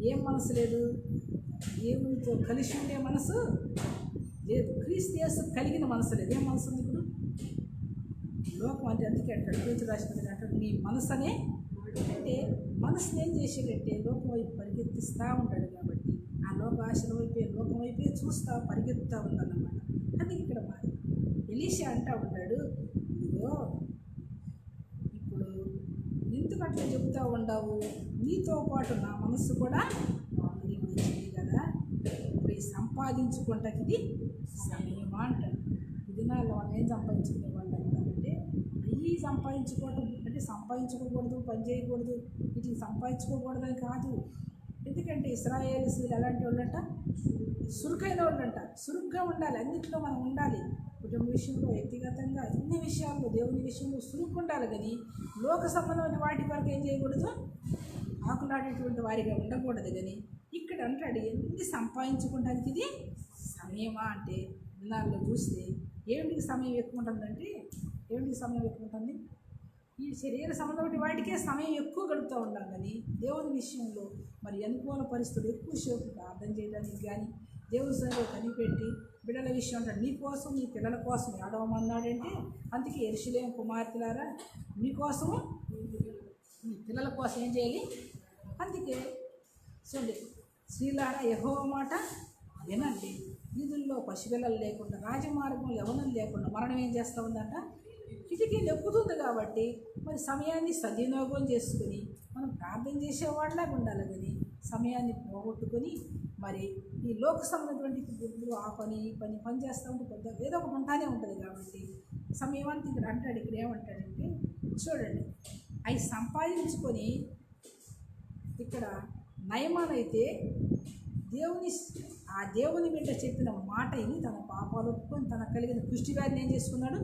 ఏం మనసు లేదు? దేవునితో కలిసి ఉండే మనసు లేదు. క్రీస్తు యేసు కలిగిన మనసు లేదు. ఏం మనసు ఉంది ఇప్పుడు? లోకం అంటే అందుకే అంటాడు, పేతురు రాసిన అంటాడు, నీ మనసు అనే అంటే మనసుని ఏం చేసేటంటే లోకం వైపు పరిగెత్తిస్తూ ఉంటాడు. కాబట్టి ఆ లోక ఆశల వైపే, లోకం వైపే చూస్తూ పరిగెత్తుతూ ఉందన్నమాట. అది ఇక్కడ మరి ఎలీషా అంటూ ఉంటాడు, ఇదిగో ఇప్పుడు ఎందుకు అట్లా చెబుతూ ఉండవు? నీతో పాటు నా మనస్సు కూడా నీకు వచ్చింది కదా. ఇప్పుడు ఈ సంపాదించుకుంటాకి ఇది సమయమా అంటాడు. ఇది నాలో వాళ్ళు ఏం సంపాదించుకునే వాళ్ళు అంటారంటే అవి సంపాదించుకోవటం అంటే సంపాదించుకోకూడదు, పని చేయకూడదు, వీటిని సంపాదించుకోకూడదని కాదు. ఎందుకంటే ఇశ్రాయేలీయులు ఎలాంటి వాళ్ళంట? సురుకైన వాళ్ళంట. సురుగ్గా ఉండాలి, అన్నింటిలో మనం ఉండాలి. కుటుంబ విషయంలో, వ్యక్తిగతంగా, అన్ని విషయాల్లో దేవుని విషయంలో సురుగ్గా ఉండాలి. కానీ లోక సంబంధమైన వాటి వరకు ఏం చేయకూడదు? ఆకులాడేటువంటి వారిగా ఉండకూడదు. కానీ ఇక్కడ అంటాడు ఎన్ని సంపాదించుకోవడానికి ఇది సమయమా అంటే దినాల్లో చూస్తే ఏమిటికి సమయం ఎక్కువ ఉంటుందంటే, ఏమిటికి సమయం ఎక్కువ ఉంటుంది? ఈ శరీర సంబంధమైన వాటికే సమయం ఎక్కువ గడుపుతూ ఉండాలి. కానీ దేవుని విషయంలో మరి అనుకూల పరిస్థితులు ఎక్కువసేపు ప్రార్థన చేయడానికి కానీ దేవుని సరిగ్గా కనిపెట్టి బిడ్డల విషయం అంటాడు, నీ కోసం నీ పిల్లల కోసం ఏడవమన్నాడంటే అందుకే యెరూషలేము కుమార్తెలారా మీకోసము మీ పిల్లల కోసం ఏం చేయాలి? అందుకే చూడండి, స్త్రీలారా యెహోవా మాట వినండి. వీధుల్లో పసిపిల్లలు లేకుండా, రాజమార్గంలో యవ్వనం లేకుండా మరణం ఏం చేస్తూ ఉందంట? కిటికీ నెప్పుతుంది. కాబట్టి మరి సమయాన్ని సద్వినియోగం చేసుకుని మనం ప్రార్థన చేసేవాళ్ళలాగా ఉండాలి. కానీ సమయాన్ని పోగొట్టుకొని మరి ఈ లోక సంబంధమైనటువంటి ఎప్పుడు ఆ పని పని చేస్తూ ఉంటే పెద్ద ఏదో ఒకటి ఉంటానే ఉంటుంది. కాబట్టి సమయం అంతా ఇక్కడ అంటాడు. ఇక్కడ ఏమంటాడంటే చూడండి, అవి సంపాదించుకొని ఇక్కడ నయమానైతే దేవుని బిడ్డ చెప్పిన మాట ఇది తన పాపాలు ఒప్పుకొని తన కలిగిన కుష్టి వ్యాధిని ఏం చేసుకున్నాడు?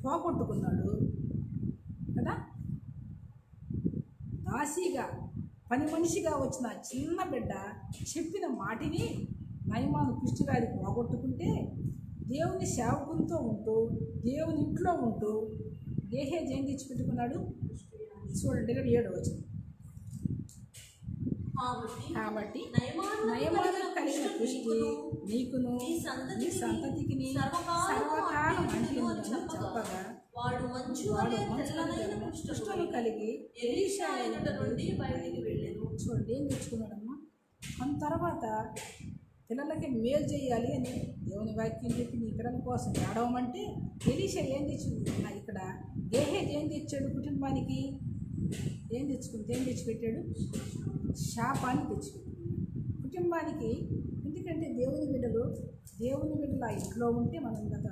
పోగొట్టుకున్నాడు కదా. దాసిగా పని మనిషిగా వచ్చిన చిన్న బిడ్డ చెప్పిన మాటిని నయమాను కుష్టి వ్యాధి పోగొట్టుకుంటే దేవుని సేవకునితో ఉంటూ దేవుని ఇంట్లో ఉంటూ గేహేజీ ఏం తెచ్చిపెట్టుకున్నాడు? చూడండి ఇక్కడ 7వ వచనం. కాబట్టి నయమాను కలిగిన కుష్టి నీకును నీ సంతతికి సర్వకాలం అంటిందని చెప్పగా వాడు కుష్ఠము కలిగి ఎలీషా నుండి బయటికి వెళ్ళాను. చూడండి ఏం తెచ్చుకున్నాడమ్మా. మన తర్వాత పిల్లలకి మేలు చేయాలి అని దేవుని వాక్యం చెప్పి నీ పిల్లల కోసం ఏడవమంటే ఎలీషా ఏం తెచ్చింది? ఇక్కడ గేహేజీ ఏం తెచ్చాడు? కుటుంబానికి ఏం తెచ్చిపెట్టాడు? శాపాన్ని తెచ్చిపెట్టాడు కుటుంబానికి. ఎందుకంటే దేవుని బిడ్డలు ఆ ఇంట్లో ఉంటే మనం గత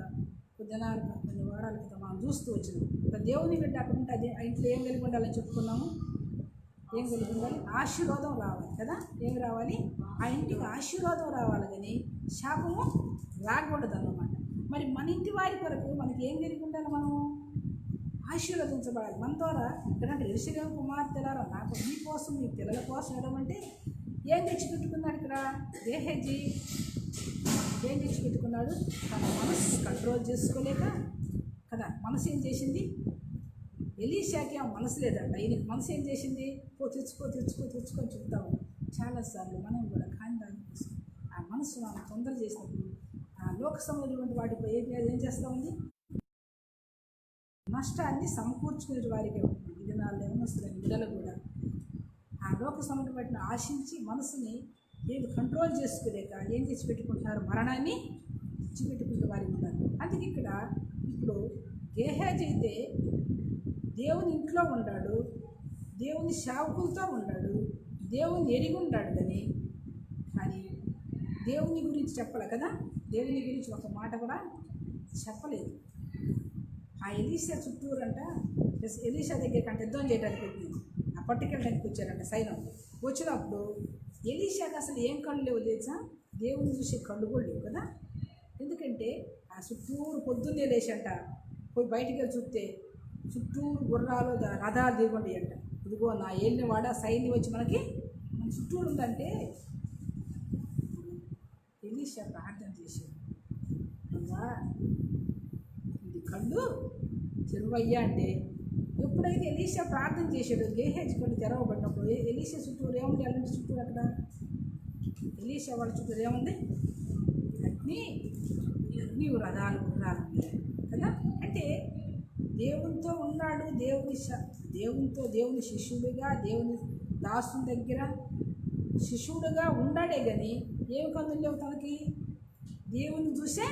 కొన్ని వారాల క్రితం మనం చూస్తూ వచ్చినాం. ఒక దేవుని బిడ్డ అక్కడ ఉంటే అది ఆ ఇంట్లో ఏం కలిగి ఉండాలని చెప్పుకున్నాము? ఏం కలిగి ఉండాలి? ఆశీర్వాదం రావాలి కదా. ఏం రావాలి? ఆ ఇంటికి ఆశీర్వాదం రావాలి, కానీ శాపము రాకూడదు అన్నమాట. మరి మన ఇంటి వారి కొరకు మనకి ఏం కలిగి ఉండాలి? మనము ఆశీర్వదించబడాలి. మన ద్వారా ఇక్కడ యెరూషలేము కుమార్తెలారా నాకు మీ కోసం మీ పిల్లల కోసం ఏడమంటే ఏం తెచ్చిపెట్టుకున్నాడు? ఇక్కడ గేహేజీ ఏం తెచ్చిపెట్టుకున్నాడు? తన మనసు కంట్రోల్ చేసుకోలేక కదా మనసు ఏం చేసింది? ఎలీషాకి ఆ మనసు లేదంట. ఈయనకి మనసు ఏం చేసింది? తెచ్చుకొని చెప్తాము. చాలాసార్లు మనం కూడా కాని దానికోసం ఆ మనసు మనం తొందర చేసినప్పుడు ఆ లోక సంబంధమైనటువంటి వాటిపై ఏం చేస్తూ ఉంది? నష్టాన్ని సమకూర్చుకునే వారికి ఉంటుంది. ఇది నా లేవనొస్తున్న బిడ్డలు కూడా ఆ లోక సంబంధమైన ఆశించి మనసుని ఏది కంట్రోల్ చేసుకోలేక ఏం చేసి పెట్టుకుంటున్నారు? మరణాన్ని తెచ్చిపెట్టుకునే వారికి ఉన్నారు. అందుకే ఇప్పుడు గేహాజీ అయితే దేవుని ఇంట్లో ఉన్నాడు, దేవుని సేవకులతో ఉన్నాడు, దేవుని ఎరిగి ఉన్నాడు. కానీ దేవుని గురించి చెప్పలే కదా, దేవుని గురించి ఒక మాట కూడా చెప్పలేదు. ఆ ఎలీషా చుట్టూరంట, ఎలీషా దగ్గరికి అంటే యుద్ధం చేయడానికి వచ్చింది, ఆ పట్టుకెళ్ళడానికి వచ్చారంట సైన్యం. వచ్చినప్పుడు ఎలీషాకి అసలు ఏం కళ్ళు లేవు తెలుసా? దేవుని చూసే కళ్ళు కూడా లేవు కదా. ఎందుకంటే ఆ చుట్టూరు పొద్దున్నే లేచంట పోయి బయటికి వెళ్ళి చూస్తే చుట్టూరు గుర్రాలు రథాలు దిగుండి అంట. ఇదిగో నా ఏలినవాడ సైన్యం వచ్చి మన చుట్టూరు ఉందంటే ఎలీషా ప్రార్థన చేశాడు, ఇది కళ్ళు తెరువయ్యా అంటే. ఎప్పుడైతే ఎలీషా ప్రార్థన చేశాడు, గేహేజ్ కళ్ళు తెరవబడినప్పుడు ఎలీషా చుట్టూరు ఏముంది? అలాంటి చుట్టూరు అక్కడ ఎలీషా వాళ్ళ చుట్టూరు ఏముంది? అగ్ని రథాలు గుర్రాలు కదా. అంటే దేవునితో ఉన్నాడు, దేవుని శిష్యుడిగా, దేవుని దాసుని దగ్గర శిష్యుడుగా ఉన్నాడే కానీ ఏమి కన్నులు లేవు తనకి? దేవుని చూసే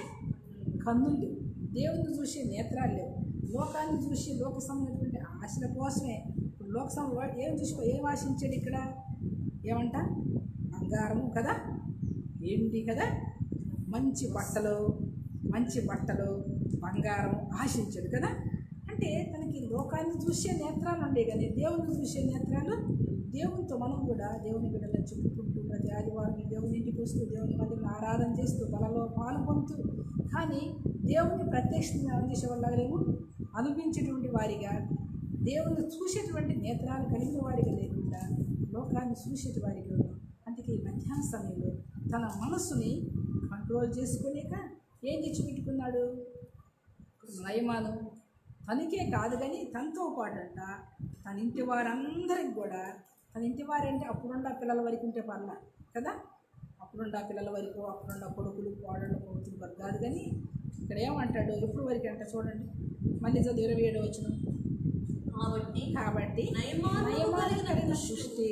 కన్నులు లేవు, దేవుని చూసే నేత్రాలు లేవు. లోకాన్ని చూసి లోక సంబంధమైనటువంటి ఆశల కోసమే ఇప్పుడు లోక సంబంధం ఏం ఆశించాడు ఇక్కడ? ఏమంట? బంగారము కదా, ఏంటి కదా, మంచి బట్టలు బంగారం ఆశించాడు కదా. అంటే తనకి లోకాన్ని చూసే నేత్రాలు ఉండే కానీ దేవుని చూసే నేత్రాలు. దేవునితో మనం కూడా దేవుని బిడ్డలను చెప్పుకుంటూ ప్రతి ఆదివారం దేవుని ఇంటికి వస్తూ దేవుని మధ్యలో ఆరాధన చేస్తూ బలలో పాల్గొంటూ కానీ దేవుని ప్రత్యక్షంగా చేసే వాళ్ళము అనిపించేటువంటి వారిగా, దేవుని చూసేటువంటి నేత్రాలు కలిగిన వారిగా లేకుండా లోకాన్ని చూసేటి వారిగా ఉన్నాం. అందుకే ఈ మధ్యాహ్న సమయంలో తన మనసుని కంట్రోల్ చేసుకోలేక ఏం తెచ్చిపెట్టుకున్నాడు? నయమాను తనకే కాదు కానీ తనతో పాటంట తన ఇంటి వారందరికి కూడా, తన ఇంటి వారంటే అప్పుడున్న పిల్లల వరకు ఉంటే పర్ల కదా, అప్పుడున్న పిల్లల వరకు, అప్పుడున్న కొడుకులు కోడళ్ళు కూతురు వరకు కాదు. కానీ ఇక్కడ ఏమంటాడు? ఎప్పుడు వరకు అంటే చూడండి, మళ్ళీ 27 వచ్చిన కాబట్టి నయమాను కలిగిన సృష్టి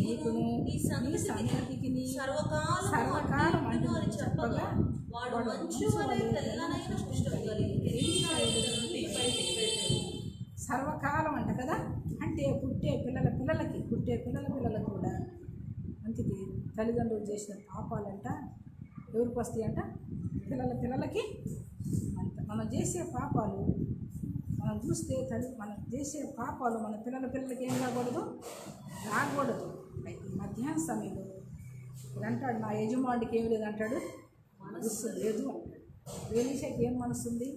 నీకును నీ సంతతికి సర్వకాలం అంటూ చెప్పగా సర్వకాలం అంట కదా. అంటే పుట్టే పిల్లలకు కూడా అందుకే తల్లిదండ్రులు చేసిన పాపాలంట ఎవరికి వస్తాయంట? పిల్లలకి అంట. మనం చేసే పాపాలు మనం చూస్తే మనం చేసే పాపాలు మన పిల్లలకి ఏం రాకూడదు. ఈ మధ్యాహ్న సమయంలో ఇప్పుడు అంటాడు, నా యజమానికి ఏం లేదంటాడు, మనసు లేదు అంటాడు. ఎలీషాకి ఏం మనసు ఉంది?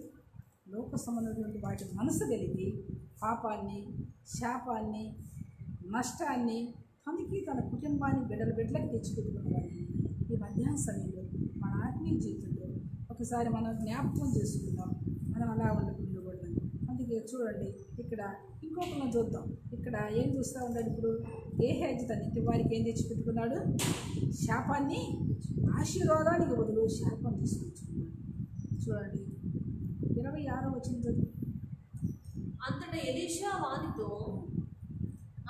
లోక సంబంధమైనటువంటి వాటి మనసు కలిగి పాపాన్ని, శాపాన్ని, నష్టాన్ని తనకి, తన కుటుంబాన్ని, బిడ్డలకు తెచ్చిపెట్టుకునేవాడు. ఈ మధ్యాహ్న సమయంలో మన ఆత్మీయ జీవితంలో ఒకసారి మనం జ్ఞాపకం చేసుకుందాం, మనం అలా ఉండకూడదు. అందుకే చూడండి, ఇక్కడ ఇంకొకరిని చూద్దాం. ఇక్కడ ఏం చూస్తూ ఉన్నాడు? ఇప్పుడు గేహాజీ తన ఇంటి వారికి ఏం తెచ్చిపెట్టుకున్నాడు? శాపాన్ని ఆశీర్వాదానికి బదులు శాపం తీసుకొచ్చుకున్నాడు. చూడండి 26వ వచనం. అంతటా ఎలీషా వానితో,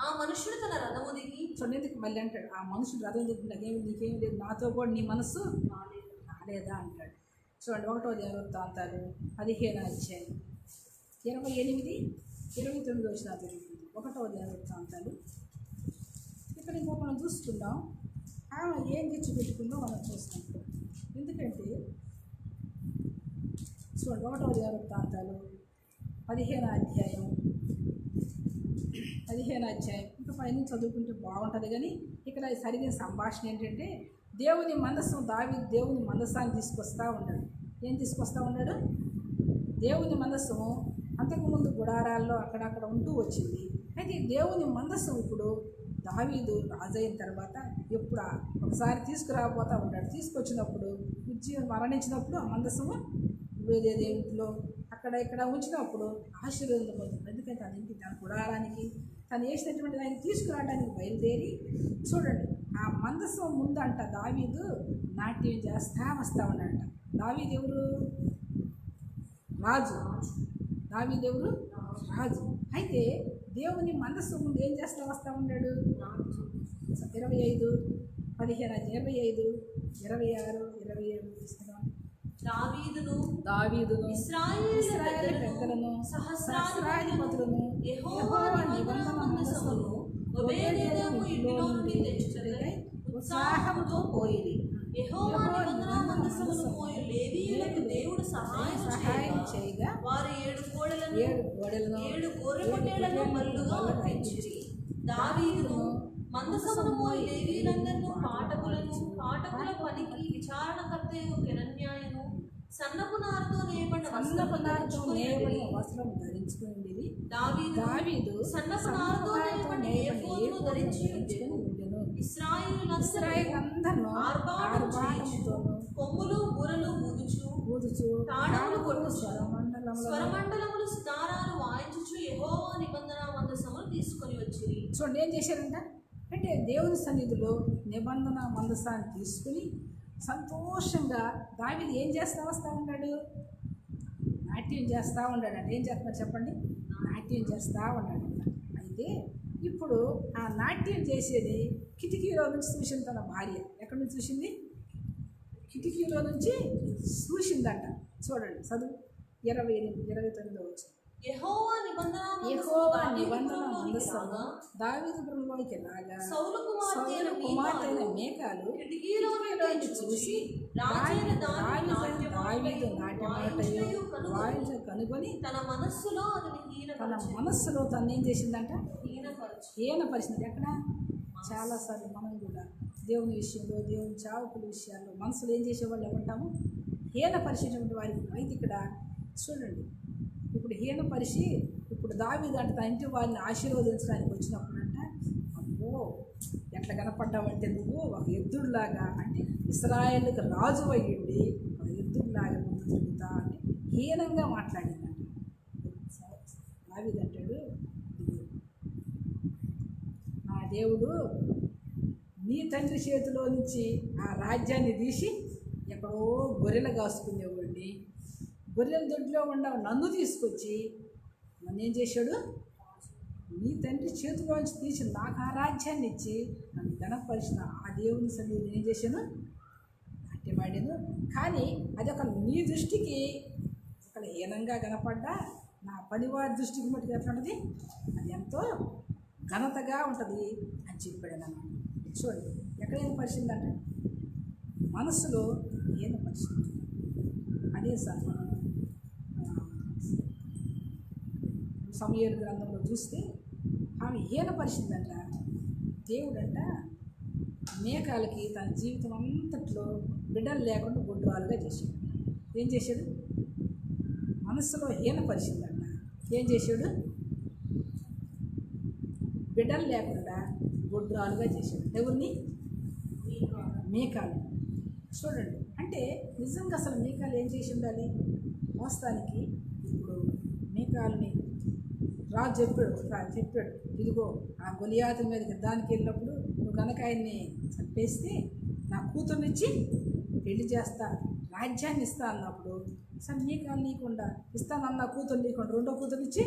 ఆ మనుషుడు తన రథము దిగి. చూడండి మళ్ళీ అంటాడు, ఆ మనుషుడు రథం దిగి నీకేం లేదు, నాతో కూడా నీ మనసు రాలేదా అంటాడు. చూడండి 1వ దినవృత్తాంతాలు 15వ అధ్యాయం 28, 29 వచ్చిన జరుగుతుంది. 1వ దినవృత్తాంతాలు. ఇక్కడ ఇంకొకమనం చూసుకుందాం. ఆమె ఏం తెచ్చిపెట్టుకుందో మనం చూస్తాం. ఎందుకంటే చూడండి 1వ దినవృత్తాంతాలు 15వ అధ్యాయం ఇంకా పైన చదువుకుంటే బాగుంటుంది. కానీ ఇక్కడ సరిగిన సంభాషణ ఏంటంటే దేవుని మనస్సాన్ని తీసుకొస్తూ ఉన్నాడు. ఏం తీసుకొస్తూ ఉన్నాడు? దేవుని మనస్సు అంతకుముందు గుడారాల్లో అక్కడక్కడ ఉంటూ వచ్చింది. అయితే దేవుని మందసం ఇప్పుడు దావీదు రాజైన తర్వాత ఎప్పుడు ఒకసారి తీసుకురాబోతూ ఉంటాడు. తీసుకొచ్చినప్పుడు మరణించినప్పుడు ఆ మందసము దేవుడిలో అక్కడ ఇక్కడ ఉంచినప్పుడు ఆశీర్వాదం పొందుతుంది. ఎందుకంటే తన ఇంటి తన గుడారానికి తను వేసినటువంటి ఆయన తీసుకురావడానికి బయలుదేరి చూడండి ఆ మందసం ముందంట దావీదు నాట్యం చేస్తా వస్తూ ఉన్నాడంట. దావీదు ఎవరు? రాజు. దావీదు ఎవరు? రాజు. అయితే దేవుని మందసం ముందు ఏం చేస్తా వస్తూ ఉన్నాడు? 25, 15, 25, 26, 27 తీసుకున్నాం. దావీదును ఇశ్రాయేలు పెద్దలను సహస్రాధిపతులను యెహోవా నిబంధన మందసమును ఒబేదెదోము ఇంటిలో నుండి తెచ్చుటకై ఉత్సాహముతో పోయిరి. యెహోవా నిబంధన మందసమును మోయు లేవీయులకు దేవుడు సహాయం చేయగా వారు 7 కోడెలను 7 గొర్రెపొట్టేళ్లను బలులుగా అర్పించిరి. దావీదును మందసమును మోయు లేవీయులందరూ పాటకుల పనికి విచారణకర్తయు కెరన్యాయును సన్నపు నారతో నేయబడిన వస్త్రం ధరించుకుని దావీదు సన్నపు నారతో నేయబడిన ఏఫోదును ధరించి ఉండెను. ఇశ్రాయేలులందరూ ఆర్భాటముతోను కొమ్ములు బూరలు ఊదుచు తాళములు కొట్టు స్వరమండలములు సితారాలు వాయించుచు యెహోవా నిబంధన మందసమును తీసుకొని వచ్చిరి. చూడండి ఏం చేశారంట అంటే దేవుని సన్నిధిలో నిబంధన మందసాన్ని తీసుకుని సంతోషంగా దావీదు ఏం చేస్తా వస్తూ ఉన్నాడు? నాట్యం చేస్తూ ఉన్నాడు. అంటే ఏం చేస్తున్నారు చెప్పండి? నాట్యం చేస్తూ ఉన్నాడు. అయితే ఇప్పుడు ఆ నాట్యం చేసేది కిటికీలో నుంచి చూసింది తన భార్య. ఎక్కడి నుంచి చూసింది? కిటికీలో నుంచి చూసిందంట. చూడండి చదువు 28, 29 వచ్చి యెహోవా నిబంధన మందసము దావీదుపురంలోకి రాగా సౌలు కుమార్తె మీకాలు కిటికీలో చూసి దావీదు నాట్యమాటయు వాయించ కనుగొని తన మనస్సులో తను ఏం చేసిందంట? హీనపరిచింది. ఎక్కడ? చాలాసార్లు మనం కూడా దేవుని విషయంలో దేవుని చావుకుల విషయాల్లో మనసులో ఏం చేసేవాళ్ళు ఏమంటాము? హీనపరిచేటువంటి వారికి. అయితే ఇక్కడ చూడండి ఇప్పుడు హీనపరిచి ఇప్పుడు దావీదు అంటే తన ఇంటి వారిని ఆశీర్వదించడానికి వచ్చినప్పుడు అంట అబ్బో ఎట్లా కనపడ్డావంటే నువ్వు ఒక ఎద్దుడిలాగా అంటే ఇశ్రాయేలుకి రాజు అయ్యిండి ఒక ఎద్దుడిలాగా ముందు తిరుగుతా అంటే హీనంగా మాట్లాడిందంట. దావీదు అంటాడు నా దేవుడు నీ తండ్రి చేతిలో నుంచి ఆ రాజ్యాన్ని తీసి ఎక్కడో గొర్రెలు కాసుకునేవాడిని గొర్రెల దొడ్లో ఉన్న నన్ను తీసుకొచ్చి నన్ను ఏం చేశాడు? నీ తండ్రి చేతిలోంచి తీసి నాకు ఆ రాజ్యాన్ని ఇచ్చి నన్ను గణపరిచిన ఆ దేవుని సన్నిధిని ఏం చేశాను? నాట్యమాడాను. కానీ అది ఒక నీ దృష్టికి ఒక హీనంగా కనపడ్డా నా పనివారి దృష్టికి మటుకు ఎట్లా ఉంటుంది? అది ఎంతో ఘనతగా ఉంటుంది అని చెప్పాడు అన్నమాట. చూడండి ఎక్కడ ఏం పరిచిందంటే మనసులో ఏం పరిచింది. అదే సార్ మనం సమూయేలు గ్రంథంలో చూస్తే ఆమె హీనపరిచిందంట. దేవుడంట మేకాలకి తన జీవితం అంతట్లో బిడ్డలు లేకుండా గుడ్రాలుగా చేశాడు. ఏం చేశాడు? మనసులో హీనపరిచిందంట. ఏం చేశాడు? బిడ్డలు లేకుండా గుడ్రాలుగా చేశాడు. ఎవరిని? మేకాలు. చూడండి అంటే నిజంగా అసలు మీకాలు ఏం చేసి ఉండాలి? వాస్తవానికి ఇప్పుడు మీకాల్ని రాజు చెప్పాడు ఇదిగో ఆ గొలియాతు మీద యుద్ధానికి వెళ్ళినప్పుడు నువ్వు కనుక ఆయన్ని చంపేస్తే నా కూతుర్నిచ్చి పెళ్లి చేస్తా రాజ్యాన్ని ఇస్తా అన్నప్పుడు అసలు మీకాలు నీకుండా ఇస్తానన్న కూతురు నీకుండా రెండో కూతురునిచ్చి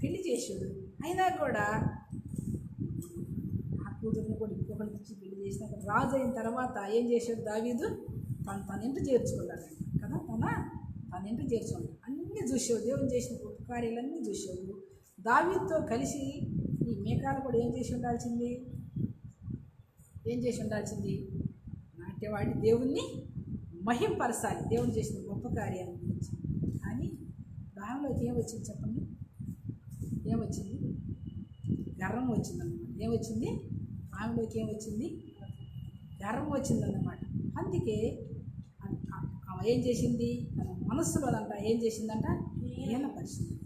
పెళ్లి చేసాడు. అయినా కూడా ఆ కూతుర్ని కూడా ఇంకొకరికి ఇచ్చి పెళ్లి చేసినాక రాజు అయిన తర్వాత ఏం చేశాడు దావీదు? తన ఇంటి చేర్చుకున్నాడు కదా. తన ఇంటి చేర్చుకున్నాడు. అన్నీ చూసావు, దేవుని చేసిన గొప్ప కార్యాలన్నీ చూసావు. దావీదుతో కలిసి ఈ మేకాలు కూడా ఏం చేసి ఉండాల్సింది? నాట్యవాడి దేవుణ్ణి మహింపరచాలి దేవుని చేసిన గొప్ప కార్యాల గురించి. కానీ దానిలోకి ఏమొచ్చింది చెప్పండి? ఏమొచ్చింది? గర్వం వచ్చిందన్నమాట. ఏమొచ్చింది? ఆమెలోకి ఏమొచ్చింది? గర్వం వచ్చిందన్నమాట. అందుకే ఆమె ఏం చేసింది? తన మనస్సులోనంట ఏం చేసిందంట? హీనపరిచిందంట.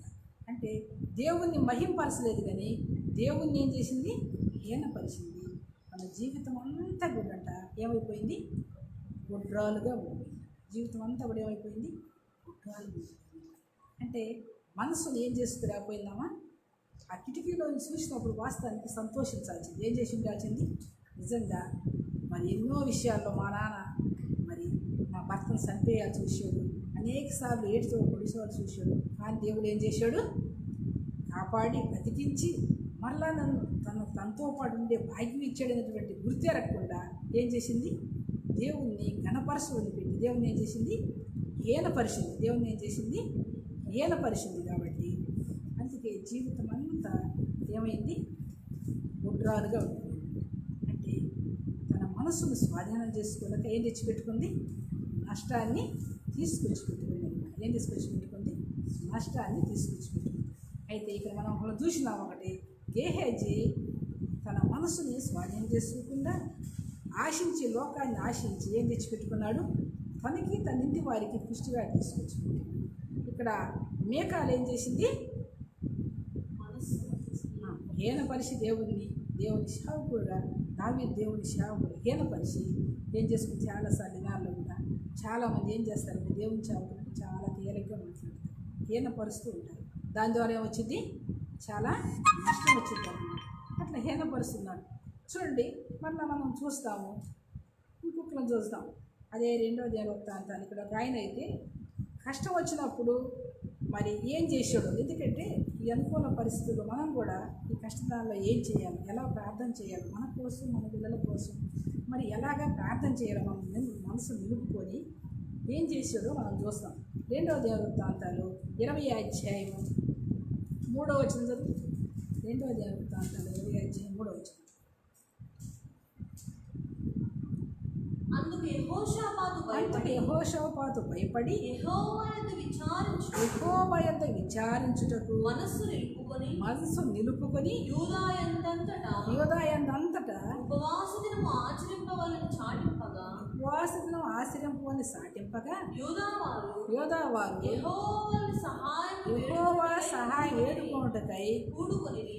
అంటే దేవుణ్ణి మహింపరచలేదు కానీ దేవుణ్ణి ఏం చేసింది? హీనపరిచింది. మన జీవితం అంతా కూడా ఏమైపోయింది? గుడ్రాలుగా ఉండిపోయింది. జీవితం అంతా కూడా ఏమైపోయింది? గుడ్రాలుగా ఉండిపోయింది. అంటే మనసును ఏం చేసుకురాకపోయిందామా? ఆ కిటికీలో చూసినప్పుడు వాస్తవానికి సంతోషించాల్సింది. ఏం చేసి ఉండాల్సింది? నిజంగా మరి ఎన్నో విషయాల్లో మా నాన్న మరి నా భర్తను చంపేయాల్సి చూశాడు, అనేక సార్లు ఏడుతో పొడిసేవాళ్ళు చూశాడు. కానీ దేవుడు ఏం చేశాడు? కాపాడి బ్రతికించి మరలా నన్ను తనతో పాటు ఉండే భాగ్యం ఇచ్చాడనేటువంటి గుర్తెరగకుండా ఏం చేసింది? దేవుణ్ణి ఘనపరచ వదిలిపెట్టి దేవుణ్ణి ఏం చేసింది? హీనపరిచింది. దేవుణ్ణి ఏం చేసింది? హీనపరిచింది. కాబట్టి అందుకే జీవితం అంతా ఏమైంది? గుడ్రాలుగా ఉంటుంది. అంటే తన మనసును స్వాధీనం చేసుకోలేక ఏం తెచ్చిపెట్టుకుంది? నష్టాన్ని తీసుకొచ్చి పెట్టుకుంది అనమాట. ఏం తీసుకొచ్చి పెట్టుకుంది? నష్టాన్ని తీసుకొచ్చి పెట్టుకుంది. అయితే ఇక్కడ మనం ఒకళ్ళు చూసినాం. ఒకటి, గేహేజీ తన మనసుని స్వాధీనం చేసుకోకుండా ఆశించి లోకాన్ని ఆశించి ఏం తెచ్చిపెట్టుకున్నాడు? తనకి తన ఇంటి వారికి పుష్టిగా తీసుకొచ్చి పెట్టుకున్నాడు. ఇక్కడ మేకాలు ఏం చేసింది? హీనపరిచి దేవుని సేవకుడుగా దావీదు దేవుని సేవకుడు హీనపరిచి ఏం చేసుకుని చాలాసార్లు దినాల్లో కూడా చాలామంది ఏం చేస్తారంటే దేవుని సేవకుడికి చాలా తేలిగ్గా మాట్లాడతారు, హీనపరుస్తూ ఉంటారు. దాని ద్వారా ఏమొచ్చింది? చాలా నష్టం వచ్చింది అన్నమాట. అట్లా హీనపరుస్తున్నాడు. చూడండి, మళ్ళీ మనం చూస్తాము, ఇంకొకరిని చూస్తాం. అదే 2వ దినవృత్తాంతాలు. ఇక్కడ ఒక ఆయన అయితే కష్టం వచ్చినప్పుడు మరి ఏం చేశాడు? ఎందుకంటే ఈ అనుకూల పరిస్థితుల్లో మనం కూడా ఈ కష్టకాలంలో ఏం చేయాలి, ఎలా ప్రార్థన చేయాలి, మన కోసం మన పిల్లల కోసం మరి ఎలాగా ప్రార్థన చేయాలి, మనం మనసు నిలుపుకొని ఏం చేశాడో మనం చూస్తాం. 2వ దినవృత్తాంతాలు 20వ అధ్యాయము 3వ వచనం చదువు. 2వ దినవృత్తాంతాలు 20వ అధ్యాయం 3వ వచనం. అందుకు యెహోషాపాతు భయపడి యెహోవా యొద్ద విచారించుటకు మనస్సు నిలుపుకొని యూదా యందంతటా ఉపవాస దినము ఆచరింపవలని సాటింపగా యూదా వారు యెహోవా సహాయం వేడుకొనుటకై కూడుకొనిరి.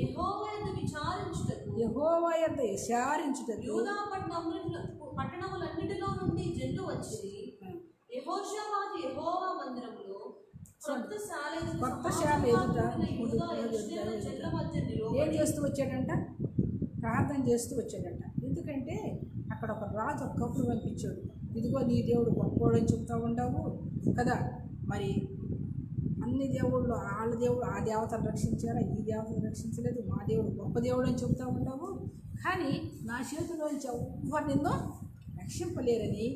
యెహోవా యొద్ద విచారించుటకు పట్టణములన్నిటిలో నుండి జనులు వచ్చిరి. యెహోషాపాతు యెహోవా మందిరములో కొత్త శాల ఎదుట ఏం చేస్తూ వచ్చాడంట? ప్రార్థన చేస్తూ వచ్చాడంట. ఎందుకంటే అక్కడ ఒక రాజు ఒక కప్పులు పంపించాడు. ఇదిగో నీ దేవుడు గొప్పోడు అని చెప్తూ ఉండవు కదా. మరి అన్ని దేవుళ్ళు వాళ్ళ దేవుడు ఆ దేవతను రక్షించారా, ఈ దేవతను రక్షించలేదు, మా దేవుడు గొప్ప దేవుడు అని చెప్తూ ఉండవు. కానీ నా చేతిలోంచి ఎవ్వరు నిన్ను రక్షింపలేరని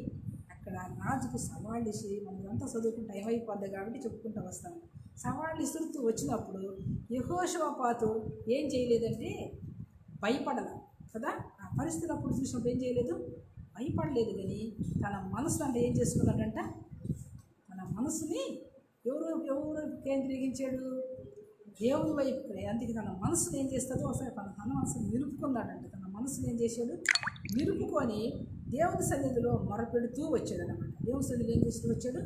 అక్కడ రాజుకు సవాళ్ళు ఇసి, మనమంతా చదువుకుంటా ఏమైపోద్ది కాబట్టి చెప్పుకుంటూ వస్తాము. సవాళ్ళు ఇస్తుతూ వచ్చినప్పుడు యెహోషాపాతు ఏం చేయలేదంటే భయపడల కదా. ఆ పరిస్థితులు అప్పుడు చూసినప్పుడు ఏం చేయలేదు? భయపడలేదు. కానీ తన మనసును అంటే ఏం చేసుకున్నాడంట? తన మనసుని ఎవరు కేంద్రీకరించాడు? దేవుని వైపు. అందుకే తన మనసుని ఏం చేస్తుందో ఒకసారి తన మనసుని నిలుపుకున్నాడంట. తన మనసుని ఏం చేశాడు? నిలుపుకొని దేవుని సన్నిధిలో మొరపెడుతూ వచ్చాడు అనమాట. దేవుని సన్నిధిలో ఏం చేస్తూ వచ్చాడు?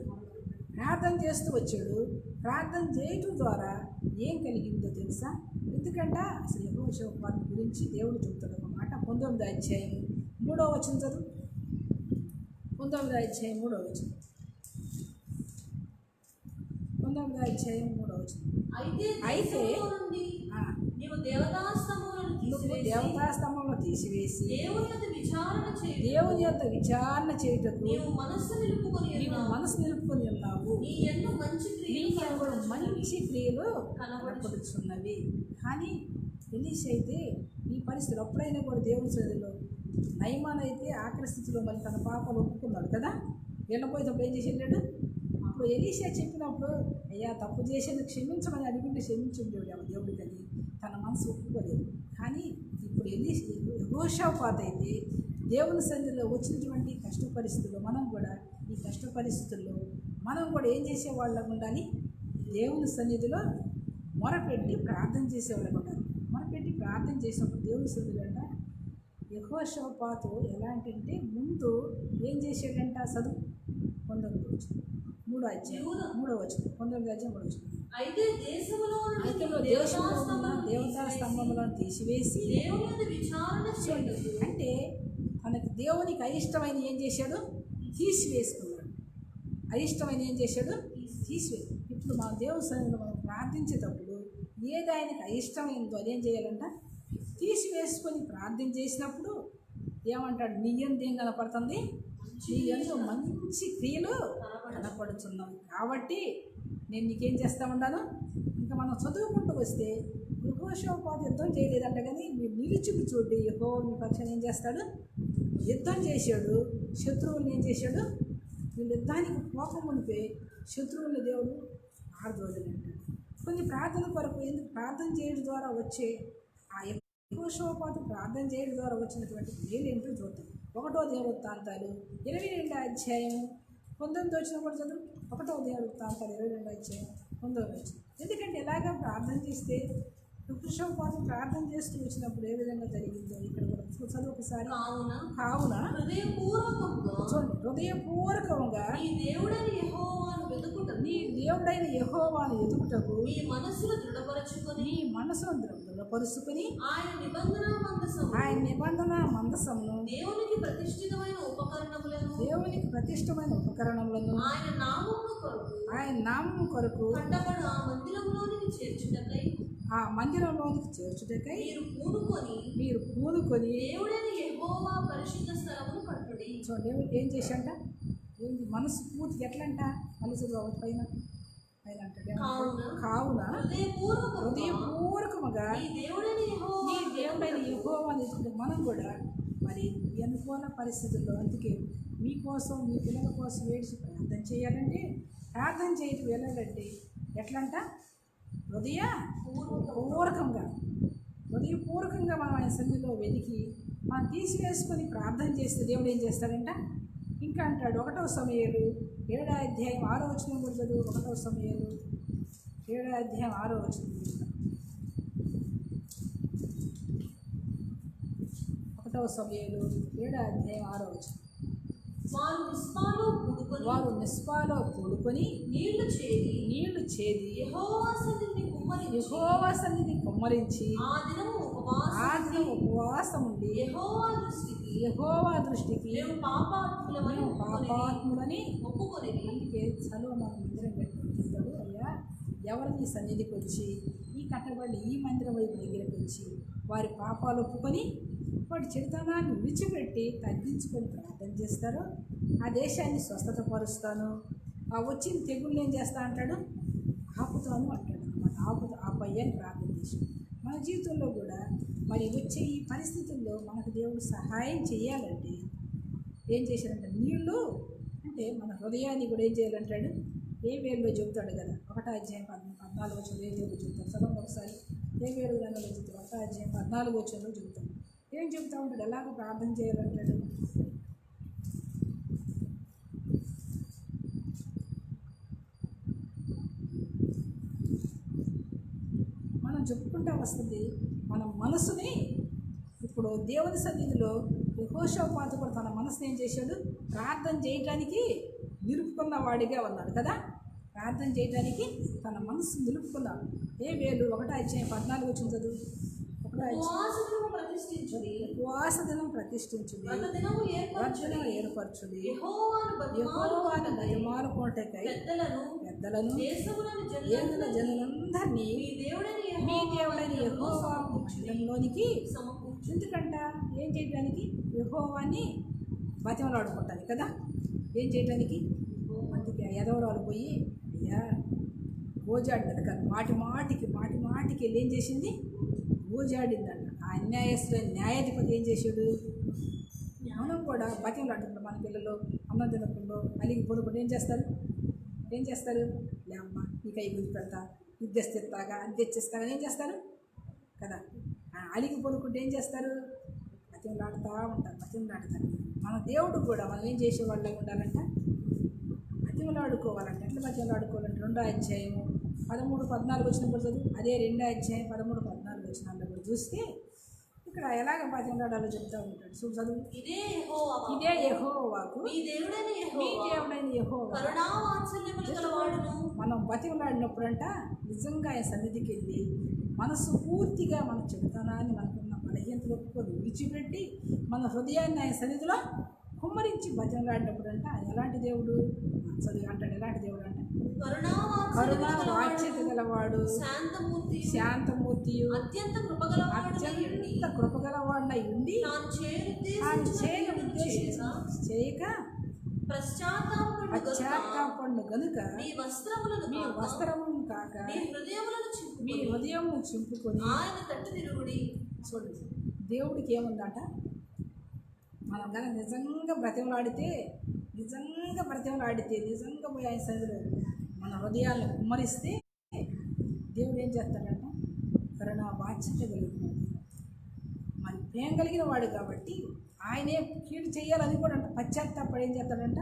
ప్రార్థన చేస్తూ వచ్చాడు. ప్రార్థన చేయటం ద్వారా ఏం కలిగిందో తెలుసా? ఎందుకంటే అసలు యెహోషాపాతు గురించి దేవుడు చెబుతాడు ఒక మాట. 19వ అధ్యాయం 3వ వచనం చదువు. 19వ అధ్యాయం 3వ వచనం. 19వ అధ్యాయం 3వ వచనం. అయితే నీవు దేవతాస్తంభములను తీసివేసి దేవుని యొక్క విచారణ చేయుటకు నీవు మనస్సు నిలుపుకొని ఉన్నావు. మంచి క్రియలు కనబడుచున్నవి. కానీ ఎలీషా అయితే ఈ పరిస్థితులు అప్పుడైనా కూడా దేవుని సన్నిధిలో, నయమాన్ అయితే ఆఖరి స్థితిలో మరి తన పాపాలు ఒప్పుకున్నాడు కదా. వెళ్ళిపోయేటప్పుడు ఏం చేసేటాడు? అప్పుడు ఎలీషా చెప్పినప్పుడు అయ్యా తప్పు చేసేది క్షమించమని అడిగింటే క్షమించుండేవాడు దేవుడికి. అది తన మనసు ఒప్పుకోలేదు. కానీ ఇప్పుడు యెహోషాపాతు అయితే దేవుని సన్నిధిలో వచ్చినటువంటి కష్ట పరిస్థితుల్లో మనం కూడా ఈ కష్ట పరిస్థితుల్లో మనం కూడా ఏం చేసేవాళ్ళం ఉండాలి? దేవుని సన్నిధిలో మొరపెట్టి ప్రార్థన చేసేవాళ్ళం ఉండాలి. మొరపెట్టి ప్రార్థన చేసినప్పుడు దేవుని సన్నిధిలో అంట యెహోషాపాతు ఎలాంటి ముందు ఏం చేసాడంట? చదువు 19వ వచనం. 3వ అధ్యాయం 3వ వచనం. 19వ అధ్యాయం 3వ వచనం. అయితే దేశంలో ఉన్న దేవతా స్తంభములను తీసివేసి అంటే తనకి దేవునికి అయిష్టమైన ఏం చేశాడు? తీసివేసుకున్నాడు. అయిష్టమైన ఏం చేశాడు? తీసివేసి. ఇప్పుడు ఇప్పుడు మన దేవుని సన్నిధిలో మనం ప్రార్థించేటప్పుడు ఏది ఆయనకి అయిష్టమైందో అదేం చేయాలంట తీసివేసుకొని ప్రార్థన చేసినప్పుడు ఏమంటాడు, నీ యందు ఏం కనపడుతుంది, నీ యందు మంచి క్రియలు కనపడుతున్నావు. కాబట్టి నేను నీకేం చేస్తూ ఉన్నాను. ఇంకా మనం చదువుకుంటూ వస్తే యెహోషాపాతు యుద్ధం చేయలేదంట, కానీ మీరు నిలిచికి చూడండి యెహోవా మీ పక్షాన ఏం చేస్తాడు, యుద్ధం చేశాడు. శత్రువుల్ని ఏం చేశాడు, వీళ్ళు యుద్ధానికి కోపం ఉంటే శత్రువుల్ని దేవుడు ఆడదోదంటాడు. కొన్ని ప్రార్థన కొరకు ఎందుకు ప్రార్థన చేయడం ద్వారా వచ్చే ఆ యెహోషాపాతు ప్రార్థన చేయడం ద్వారా వచ్చినటువంటి మేలు ఏంటో చూద్దాం. 1వ దినవృత్తాంతాలు 22వ అధ్యాయం 19 వచ్చిన కూడా చదువు. 1వ దినవృత్తాంతాలు 22వ అధ్యాయం 19 వచ్చిన. ఎందుకంటే ఎలాగా ప్రార్థన చేస్తే యెహోషాపాతు ప్రార్థన చేస్తూ వచ్చినప్పుడు ఏ విధంగా జరిగిందో ఇక్కడ కూడా చదువు ఒకసారి. కావున హృదయపూర్వకంగా నీ దేవుడైన యెహోవాను వెతుకుటకు నీ మనసును దృఢపరుచుకొని ఆయన నిబంధన మందసమును దేవునికి ప్రతిష్ఠితమైన ఉపకరణములను ఆయన నామము కొరకు కట్టబడు ఆ మందిరంలోనికి చేర్చుటకై మీరు పూనుకొని దేవుడైన యెహోవా పరిశుద్ధ స్థలమును కట్టుడి. సో దేవుడు ఏం చేశాడంట, ఏంటి మనసు పూర్తిగా ఎట్లంట, మళ్ళీ చదువు పైన అంటాడు. కావున హృదయపూర్వకముగా నీ దేవుడైన యెహోవాను ఎదుగుతూ మనం కూడా మరి అనుకూల పరిస్థితుల్లో, అందుకే మీకోసం మీ పిల్లల కోసం ఏడ్చి ప్రార్థన చేయాలంటే, ప్రార్థన చేయటం వెళ్ళాలంటే ఎట్లంట, హృదయపూర్వకంగా మనం ఆయన సన్నిధిలో వెతికి మనం తీసివేసుకొని ప్రార్థన చేస్తే దేవుడు ఏం చేస్తాడంట. ఇంకా అంటాడు 1వ సమూయేలు 7వ అధ్యాయం 6వ వచనం కూడా చదువు. 1వ సమూయేలు 7వ అధ్యాయం 6వ వచనం. 1వ సమూయేలు 7వ అధ్యాయం 6వ వచనం. వారు మిస్పాలో కూడుకొని నీళ్లు చేది యెహోవా సన్నిధిని కుమ్మరించి ఆ దినం ఉపవాసం ఉండి యెహోవా దృష్టికి మేము పాపాత్ములని ఒప్పుకొని. అందుకే సొలొమోను మందిరం కట్టుకుంటాడు. అయ్యా, ఎవరు ఈ సన్నిధికి వచ్చి ఈ కట్టబడి ఈ మందిరం వైపు దగ్గరికి వచ్చి వారి పాపాలు ఒప్పుకొని వాడి చెడుతనాన్ని విడిచిపెట్టి తగ్గించుకొని ప్రార్థన చేస్తారు, ఆ దేశాన్ని స్వస్థత పరుస్తాను, ఆ వచ్చిన తెగుళ్ళు ఏం చేస్తా అంటాడు, ఆపుతాను అంటాడు అన్నమాట. ఆపయ్యని ప్రార్థన చేసి మన జీవితంలో కూడా మరి వచ్చే ఈ పరిస్థితుల్లో మనకు దేవుడు సహాయం చేయాలంటే ఏం చేశాడంటే, నీళ్ళు అంటే మన హృదయాన్ని కూడా ఏం చేయాలంటాడు, ఏ వేరులో చెబుతాడు కదా. 1వ అధ్యాయం 14 వచనంలో ఏం చెబుతాడు, చదవండి ఒకసారి. ఏ వేరు గ్రంథంలో చెబుతాడు, 1వ అధ్యాయం 14 వచనంలో చెబుతాడు. ఏం చెబుతూ ఉంటాడు, ఎలాగ ప్రార్థన చేయాలంటాడు. మనం చెప్పుకుంటూ వస్తుంది మన మనసుని. ఇప్పుడు దేవుని సన్నిధిలో యెహోషాపాతు కూడా తన మనసుని ఏం చేశాడు, ప్రార్థన చేయడానికి నిలుపుకున్న వాడిగా ఉన్నాడు కదా. ప్రార్థన చేయడానికి తన మనసు నిలుపుకున్నాడు. ఏ వేలు 1వ అధ్యాయం 14 వచ్చిన చదువు. ఉపవాస దినం ప్రతిష్ఠించుడి, వర్ధనం ఏర్పరచుడి, యెహోవాను బతిమాలుకొనుటకై పెద్దలను జనులందరినీ మీ దేవుడైన యెహోవా మందిరంలోనికి. ఎందుకంట ఏం చేయడానికి, యెహోవాని బతిమలాడుకుంటాను కదా. ఏం చేయడానికి, అందుకే ఎదవరాలు పోయి అయ్యా గోజాడింది కదా, మాటి మాటికి వెళ్ళి ఏం చేసింది, గోజాడిందంట. ఆ అన్యాయస్తులైన న్యాయాధిపతి ఏం చేశాడు, మనం కూడా బతిమలాడుకుంటాం. మన పిల్లలు అన్నం తినకుండా అలిగి పొదుకుండా ఏం చేస్తారు, లేమ్మ నీకు అవి గురి పెడతా, ఇది తెస్తాగా అది తెచ్చిస్తాగా ఏం చేస్తారు కదా. అలిగి పొదుకుంటే ఏం చేస్తారు, బతిమలాడుతూ ఉంటారు. మన దేవుడు కూడా మనం ఏం చేసేవాళ్ళగా ఉండాలంట, బతిమలాడుకోవాలంట. ఎట్లా బతిమలాడుకోవాలంటే 2వ అధ్యాయం 13-14 వచ్చినప్పుడు చదువు. అదే 2వ అధ్యాయం 13-14 వచ్చినప్పుడు కూడా చూస్తే ఇక్కడ ఎలాగ బతిమలాడాలో చెప్తూ ఉంటాడు. చదువు. ఇదే యెహోవాకు మీ దేవుడైన యెహోవా మనం బతిమలాడినప్పుడంట నిజంగా ఆయన సన్నిధికి వెళ్ళి మనసు పూర్తిగా మన చెడుతనాన్ని, మనకున్న బలహీనతలు ఒప్పుకొని విడిచిపెట్టి మన హృదయాన్ని ఆయన సన్నిధిలో కుమ్మరించి బతిమలాడినప్పుడు అంట ఆయన ఎలాంటి దేవుడు, చదివి అంటాడు. ఎలాంటి దేవుడు అంటే కరుణా వాచ్యత గలవాడు, శాంతమూర్తి, అత్యంత కృపగలవాడై ఉండి చేయక పశ్చాత్తాపడు గనుక మీ వస్త్రములను కాక మీ హృదయమును చింపుకొని ఆయన తట్టు తిరుగుడి. చూడండి, దేవుడికి ఏముందట? మనం కానీ నిజంగా బ్రతిమలాడితే పోయి ఆయన సన్నిధిలో మన హృదయాలను కుమ్మరిస్తే దేవుడు ఏం చేస్తాడంట? కరుణా బాధ్యత కలిగినాడు, మరి ప్రేమ కలిగిన వాడు కాబట్టి ఆయనే కీడు చేయాలని కూడా అంట. పశ్చాత్తాపడి ఏం చేస్తాడంట?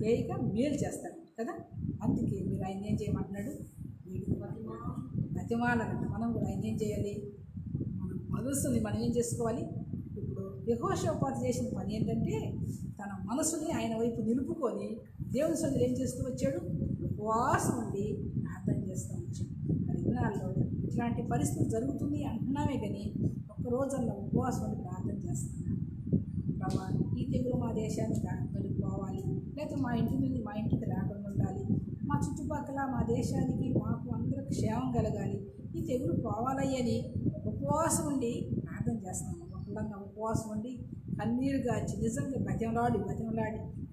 చేయక మేలు చేస్తాడు కదా. అందుకే మీరు ఆయన ఏం చేయమంటున్నాడు? బతిమాలంట. మనం కూడా ఆయన ఏం చేయాలి? మన మనసుని మనం ఏం చేసుకోవాలి? ఇప్పుడు యెహోషాపాతు చేసిన పని ఏంటంటే తన మనసుని ఆయన వైపు నిలుపుకొని దేవుని సన్నిధిలో ఏం చేస్తూ వచ్చాడు? ఉపవాసం ఉండి ప్రార్థన చేస్తూ వచ్చాడు. మరి దినాల్లో ఇట్లాంటి పరిస్థితి జరుగుతుంది అంటున్నామే కానీ ఒక్కరోజన్నా ఉపవాసం ఉండి ప్రార్థన చేస్తున్నాను. ప్రభా, ఈ తెగులు మా దేశానికి వెళ్ళిపోవాలి, లేకపోతే మా ఇంటి నుండి మా ఇంటికి రాకుండా ఉండాలి, మా చుట్టుపక్కల మా దేశానికి మాకు అందరికి క్షేమం కలగాలి, ఈ తెగులు పోవాలయ్యని ఉపవాసం ఉండి ప్రార్థన చేస్తున్నాము. ఒకళ్ళంగా ఉపవాసం ఉండి కన్నీరు గాచి నిజంగా బతిమలాడి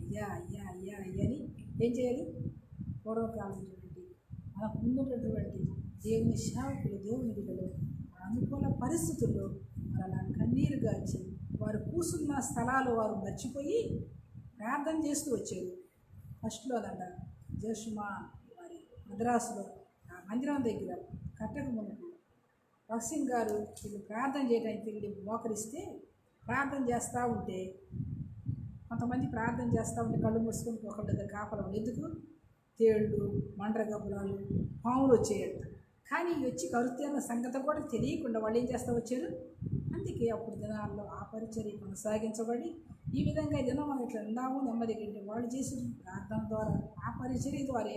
అయ్యా అయ్యా అయ్యా అయ్యని ఏం చేయాలి? పూర్వకాలం మనకు ముందున్నటువంటి దేవుని సేవకులు, దేవుని బిడ్డలు అనుకూల పరిస్థితుల్లో అలా కన్నీరు గాచి వారు కూసున్న స్థలాలు వారు మర్చిపోయి ప్రార్థన చేస్తూ వచ్చారు. ఫస్ట్లోనంట జోషుమా వారి మద్రాసులో ఆ మందిరం దగ్గర కట్టక మునుపు వసీం గారు వీళ్ళు ప్రార్థన చేయడానికి వెళ్ళి మోకరిస్తే ప్రార్థన చేస్తూ ఉంటే కొంతమంది ప్రార్థన చేస్తూ ఉంటే కళ్ళు మూసుకొని ఒకళ్ళ దగ్గర కాపలం. ఎందుకు? తేళ్ళు, మండ్రగబ్బులాలు, పాములు వచ్చేయంట. కానీ వచ్చి కరుతేన్న సంగతి కూడా తెలియకుండా వాళ్ళు ఏం చేస్తూ వచ్చారు. అందుకే అప్పుడు దినాల్లో ఆ పరిచర్య కొనసాగించబడి ఈ విధంగా దినం మనం ఇట్లా ఉన్నాము నెమ్మదిగా వాళ్ళు చేసిన ప్రార్థన ద్వారా ఆ పరిచర్య ద్వారా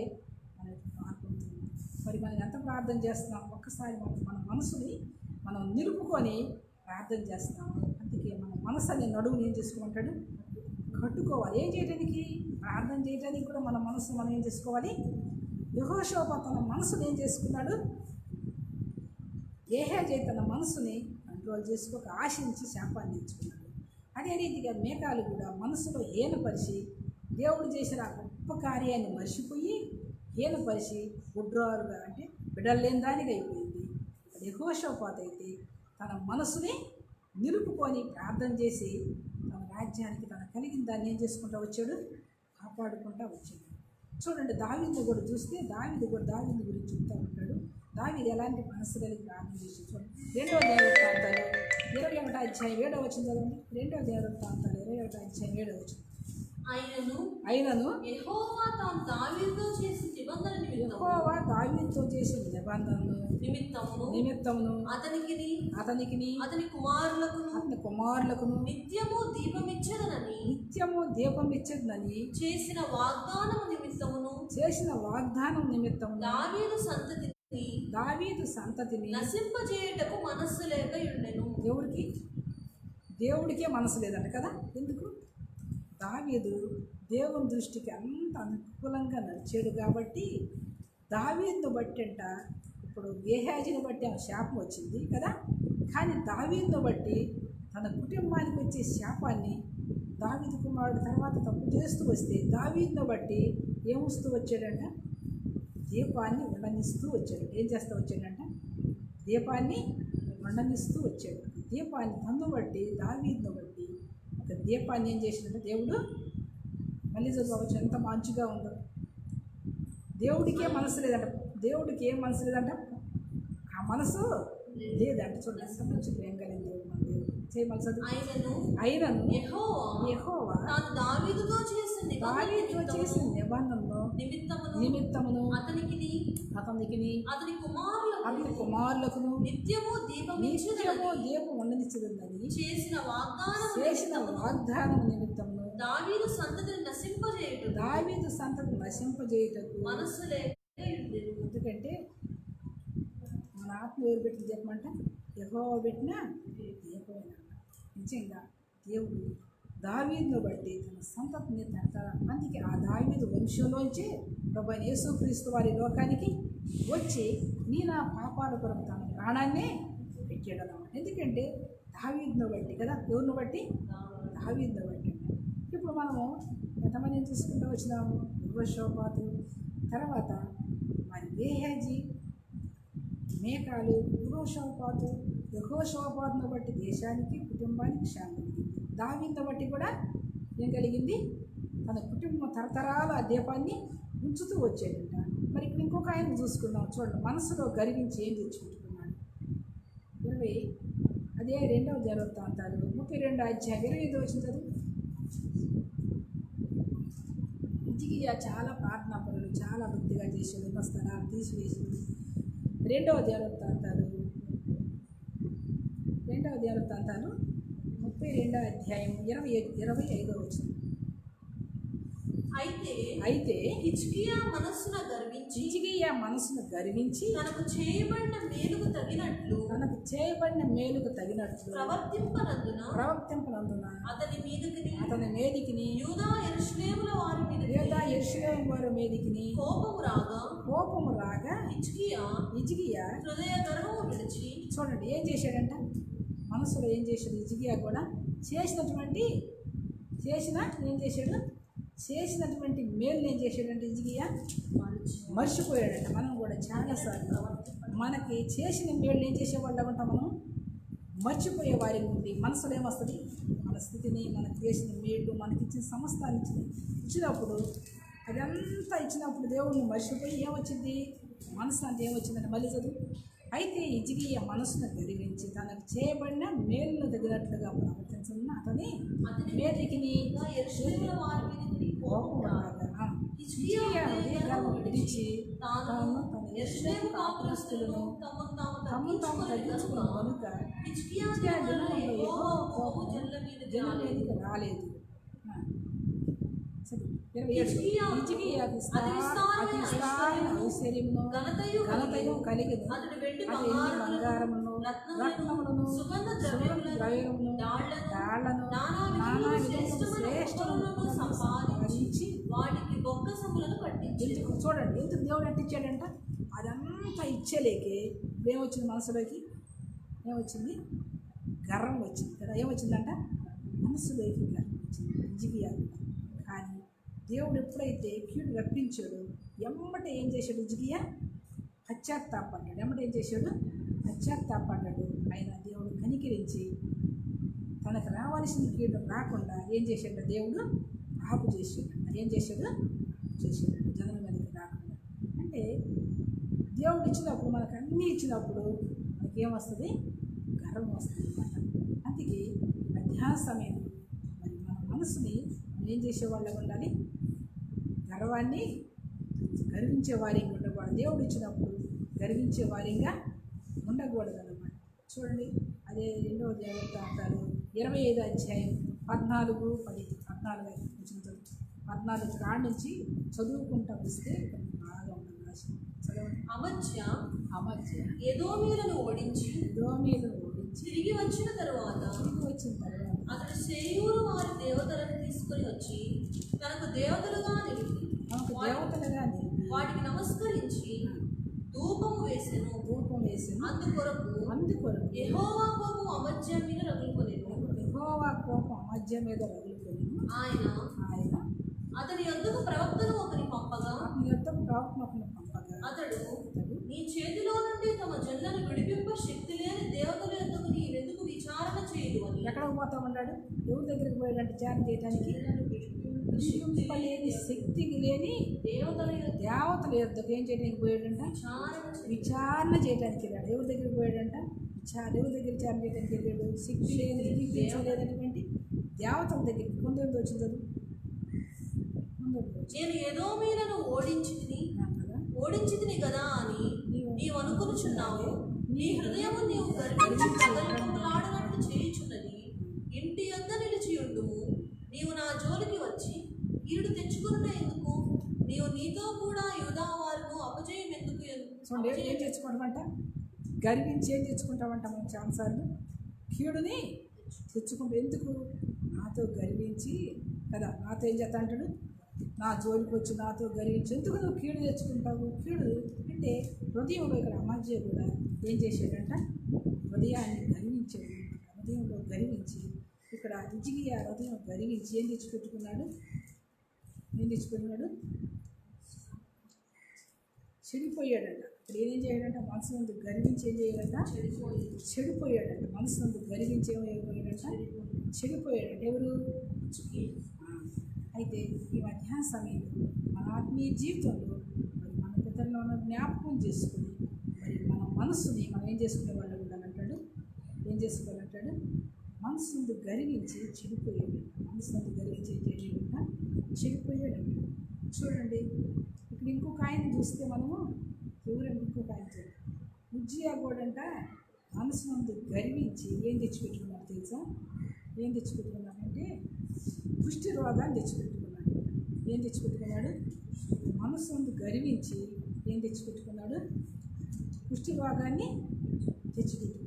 మనకి మార్పుతుంది. మరి మనం ఎంత ప్రార్థన చేస్తున్నాం? ఒక్కసారి మన మనసుని మనం నిలుపుకొని ప్రార్థన చేస్తున్నాము. అందుకే మన మనసు అనే నడువుని ఏం చేసుకోమంటాడు? కట్టుకోవాలి. ఏం చేయడానికి? ప్రార్థన చేయడానికి కూడా మన మనసు మనం ఏం చేసుకోవాలి? యెహోషాపాతు తన మనసుని ఏం చేసుకున్నాడు? గేహాజీ తన మనసుని కంట్రోల్ చేసుకోక ఆశించి శాపాన్ని ఇచ్చుకున్నాడు. అదే రీతిగా మేకాలు కూడా మనసులో హీనపరిచి దేవుడు చేసిన ఆ గొప్ప కార్యాన్ని మర్చిపోయి హీనపరిచి గుడ్రాలుగా అంటే బిడ్డలేని దానికి అయిపోయింది. యెహోషాపాతు అయితే తన మనసుని నిలుపుకొని ప్రార్థన చేసి తన రాజ్యానికి తన కలిగిన దాన్ని ఏం చేసుకుంటూ వచ్చాడు? కాపాడుకుంటూ వచ్చాడు. చూడండి, దావీదుని కూడా చూస్తే దావీదు గురించి చెప్తూ ఉంటాడు. దావీదు ఎలాంటి మనసు కలిగి ప్రార్థన చేసి చూడండి. 2వ దినవృత్తాంతాలు 21వ అధ్యాయం 7వ వచనం చదవండి. 2వ దినవృత్తాంతాలు 21వ అధ్యాయం 7వ వచనం. అయినను యెహోవా దావీదుతో చేసిన నిబంధనను నిమిత్తమును అతనికి అతని కుమారులకును నిత్యము దీపం ఇచ్చదనని చేసిన వాగ్దానం నిమిత్తము దావీదు సంతతిని నశింపజేయుటకు మనస్సు లేక ఉండెను. దేవుడికే మనసు లేదంట కదా. ఎందుకు? దావీదు దేవుని దృష్టికి అంత అనుకూలంగా నడిచాడు కాబట్టి దావీదును బట్టి అంట ఇప్పుడు గేహాజీని బట్టి ఆమె శాపం వచ్చింది కదా. కానీ దావీదును బట్టి తన కుటుంబానికి వచ్చే శాపాన్ని దావీదు కుమారుడు తర్వాత తప్పు చేస్తూ వస్తే దావీదును బట్టి ఏమొస్తూ వచ్చాడంట? దీపాన్ని ఉండనిస్తూ వచ్చాడు. ఏం చేస్తూ వచ్చాడంట? దీపాన్ని ఉండనిస్తూ వచ్చాడు. దీపాన్ని తన్ను బట్టి దావీదును బట్టి ఒక దీపాన్ని ఏం చేసినట్టు దేవుడు మళ్ళీ చదువుకోవచ్చు. ఎంత మంచిగా ఉందో. దేవుడికే మనసు లేదంట. దేవుడికి ఏం మనసు లేదంట? ఆ మనసు లేదంట. చూడండి ఎంత మంచి ప్రేమ కలిగిన దేవుడు మన దేవుడు. చేయమలసదు. అయినను యెహోవా దావీదుతో చేసిన నిబంధనను నిమిత్తమును అతనికి అతని కుమారులకును నిత్యము దీపం ఉండనిచ్చిందని చేసిన వాగ్దానం నిమిత్తమును దావీదు సంతతిని నశింపజేయుటకు మనస్సు లేక. ఎందుకంటే మన ఆత్మ ఎవరు పెట్టింది చెప్పమంట? యెహోవా పెట్టిన దీపమైన. నిజంగా దేవుడు దావీదును బట్టి తన సంతతిని అందుకే ఆ దావీదు వంశంలోంచి ప్రభువైన యేసుక్రీస్తు వారి లోకానికి వచ్చి నీ నా పాపాల కొరకు తన ప్రాణాన్నే పెట్టాడు. ఎందుకంటే దావీదును బట్టి కదా, ఎవరిని బట్టి? దావీదును బట్టి. ఇప్పుడు మనము ఎంతమందిని చూసుకుంటూ వచ్చినాము? యెహోషాపాతు, తర్వాత మరి గేహాజీ, మేకాలు, యెహోషాపాతును బట్టి దేశానికి కుటుంబానికి క్షేమం కలిగింది. దావీదును బట్టి కూడా ఏం కలిగింది? తన కుటుంబం తరతరాల ఆ దీపాన్ని ఉంచుతూ వచ్చేటంట. మరి ఇక్కడ ఇంకొక ఆయన చూసుకుందాం. చూడండి, మనసులో గర్వించి ఏం తెచ్చుకుంటున్నాడు. 2వ దినవృత్తాంతాలు 32వ అధ్యాయం 25వ వచనం చదువు. హిజ్కియా చాలా ప్రార్థనా పనులు, చాలా భక్తిగా చేసేది, ఉన్న స్థలాలు తీసివేసింది. 2వ దినవృత్తాంతాలు 32వ అధ్యాయం 25వ వచనం. అయితే హిజ్కియా మనస్సును గర్వించి తనకు చేయబడిన మేలుకు తగినట్లు ప్రవర్తింపనందున అతని మీదికిని యూదా యెరూషలేముల వారి మీదికిని కోపము రాగా హిజ్కియా హృదయ గర్వము విడిచి. చూడండి ఏం చేశాడంట? మనసులో ఏం చేశాడు? హిజ్కియా కూడా చేసినటువంటి మేలు ఏం చేశాడంటే హిజ్కియా మర్చిపోయాడంట. మనం కూడా చాలాసార్లు మనకి చేసిన మేలు ఏం చేసేవాళ్ళం ఉంటాం, మనం మర్చిపోయే వారి నుండి మనసులో ఏమొస్తుంది? మన స్థితిని, మనకు చేసిన మేలు, మనకి ఇచ్చిన సమస్తాన్ని ఇచ్చినప్పుడు, అదంతా ఇచ్చినప్పుడు దేవుడిని మర్చిపోయి ఏమొచ్చింది? మనసు అంటే ఏమొచ్చిందంటే మళ్ళీ చదువు. అయితే హిజ్కియా మనసును గర్వించి తనకు చేయబడిన మేలును తగినట్లుగా ప్రవర్తించిన అతని మీదికిని విడిచి తాను తన యెరూషలేము కాపురస్తులను తమను తాము తగ్గించుకున్న కనుక హిజ్కియా దినములో యెహోవా కోపము జనుల మీదకి రాలేదు. 27 ఐశ్వర్యమును ఘనతయు కలిగెను. అతడు వెండి బంగారమును రత్నములను సుగంధ ద్రవ్యమును డాళ్లను నానా విధముల శ్రేష్టములను సంపాదించి వాటికి బొక్కసములను కట్టించి. చూడండి ఎందుకు దేవుడు అంటించాడంట? అదంతా ఇచ్చేలేకే ఏమొచ్చింది? మనసులోకి ఏమొచ్చింది? గర్వం వచ్చింది కదా. ఏమొచ్చిందంట? మనసులోకి గర్వం వచ్చింది హిజ్కియా. కానీ దేవుడు ఎప్పుడైతే కీడు రప్పించాడు, ఎమ్మటే ఏం చేశాడు? హిజ్కియా పశ్చాత్తాపడ్డాడు. ఏం చేశాడు? పశ్చాత్తాపడ్డాడు. ఆయన దేవుడు కనికరించి తనకు రావాల్సిన కీడు రాకుండా ఏం చేశాడు? దేవుడు ఆపు చేశాడు. ఏం చేశాడు? జనం మీదకి రాకుండా. అంటే దేవుడు ఇచ్చినప్పుడు, మనకు అన్నీ ఇచ్చినప్పుడు మనకి ఏమొస్తుంది? గర్వం వస్తుంది అన్నమాట. అందుకే మధ్యాహ్న సమయం మరి మన మనసుని ఏం చేసేవాళ్ళగా ఉండాలి? గర్వాన్ని గర్వించే వారిగా ఉండకూడదు. దేవుడు ఇచ్చినప్పుడు గర్వించే వారిగా ఉండకూడదు అన్నమాట. చూడండి, అదే 2వ దినవృత్తాంతాలు 25వ అధ్యాయం 14 వచ్చిన కాడ నుంచి చదువుకుంటా వస్తే బాగా ఉంటుంది. రాసి చదవండి. అమజ్య ఎదోమీయులను ఓడించి తిరిగి వచ్చిన తరువాత అతడు శేయూరు వారి దేవతలను తీసుకొని వచ్చి తనకు దేవతలుగా నిలిపి వాటికి నమస్కరించి ధూపము వేసెను. అందుకొరకు యెహోవా కోపం అమజ్య మీద రగులుకొనెను. ఆయన అతని యొద్దకు ప్రవక్తను ఒకరిని పంపగా అతడు నీ చేతిలో నుండి తమ జనులను విడిపింప శక్తి లేని దేవతల యొద్దకు నీవెందుకు విచారణ చేయదు అని. ఎక్కడికి పోతా ఉన్నాడు? ఎవరి దగ్గరికి పోయాడంటే విచారణ చేయడానికి? విడిపింపలేని శక్తి లేని దేవతల యొద్దకు ఏం చేయడానికి పోయాడంట? విచారణ చేయడానికి వెళ్ళాడు. ఎవరి దగ్గరికి పోయాడంట? ఎవరి దగ్గర విచారణ చేయడానికి వెళ్ళాడు? శక్తి లేని, విడిపించలేనటువంటి దేవతల దగ్గరికి. ముందు వచ్చింది నేను ఎదోమీయులను ఓడించితిని కదా అని నీవు అనుకొనుచున్నావు. నీ హృదయము నీవు గర్వించి ప్రగల్భములాడినట్లు చేయుచున్నది. ఇంటి యొద్ద నిలిచి ఉండుము. నీవు నా జోలికి వచ్చి కీడు తెచ్చుకున్న ఎందుకు? నీవు నీతో కూడా యూదా వారును అపజయం ఎందుకు? చూడండి, ఏం తెచ్చుకుంటామంట? గర్వించి ఏం తెచ్చుకుంటామంట? మనం చాలాసార్లు కీడుని తెచ్చుకుంటే ఎందుకు? నాతో గర్వించి కదా, నాతో ఏం చేస్తా అంటాడు, నా జోలికి వచ్చి నాతో గర్వించి ఎందుకు నువ్వు కీడు తెచ్చుకుంటావు? కీడు అంటే హృదయంలో ఇక్కడ అమాజ్య కూడా ఏం చేశాడంట, హృదయాన్ని గర్వించాడు. హృదయంలో గర్వించి ఇక్కడ హిజ్కియా హృదయం గర్వించి ఏం తెచ్చిపెట్టుకున్నాడు? చెడిపోయాడంట. ఇప్పుడు ఏం చేయాడంట? మనసు ముందు గర్వించి ఏం చేయాడంట? చెడిపోయాడంట. మనసు ముందు గర్వించి ఏమైపోయాడంట? చెడిపోయాడంట. ఎవరు? అయితే ఈ మధ్యాహ్న సమయంలో మన ఆత్మీయ జీవితంలో మరి మన పితరులో ఉన్న జ్ఞాపకం చేసుకుని మరి మన మనసుని మనం ఏం చేసుకునే వాళ్ళు ఉండాలంటాడు? ఏం చేసుకోవాలంటాడు? మనసు ముందు గర్వించి చెడిపోయాడు. మనసు ముందు గర్వించి ఏం చేయాలంట? చెడిపోయాడంట. చూడండి, ఇక్కడ ఇంకొక ఆయన చూస్తే మనము ఎవరంటే ఇంకొక ఆయన చూడండి, ఉజ్జియా కూడా అంట మనసు ముందు గర్వించి ఏం తెచ్చిపెట్టుకున్నాడు తెలుసా? ఏం తెచ్చిపెట్టుకున్నాడంటే కుష్టి రోగాన్ని తెచ్చిపెట్టుకున్నాడు. ఏం తెచ్చిపెట్టుకున్నాడు? మనసు ముందు గర్వించి ఏం తెచ్చిపెట్టుకున్నాడు? కుష్టి రోగాన్ని తెచ్చిపెట్టుకున్నాడు.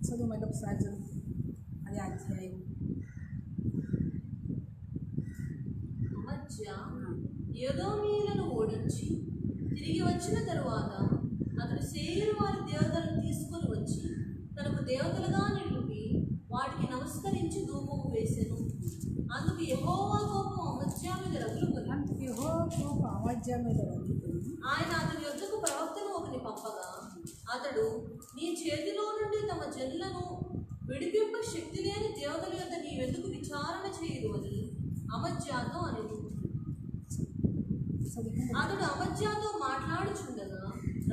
చదువు మళ్ళీ ఒకసారి చదువు. అది అధ్యాయం అమజ్యా ఎదోమీయులను ఓడించి తిరిగి వచ్చిన తరువాత అతడు సేయరు వారి దేవతలను తీసుకొని వచ్చి తనకు దేవతలుగా నిలిపి వాటికి నమస్కరించి ధూపము వేసెను. అందుకు యెహోవా కోపం అమజ్యా మీద రగులుకొని ఆయన అతని యొద్దకు ప్రవక్తను ఒకని పంపగా అతడు, నీ చేతిలో నుండి తమ జనులను విడిపింప శక్తి లేని దేవతల యొద్ద నీవెందుకు విచారణ చేయదు అని అమజ్యాతో అనేది. అతడు అమజ్యాతో మాట్లాడుచుండగా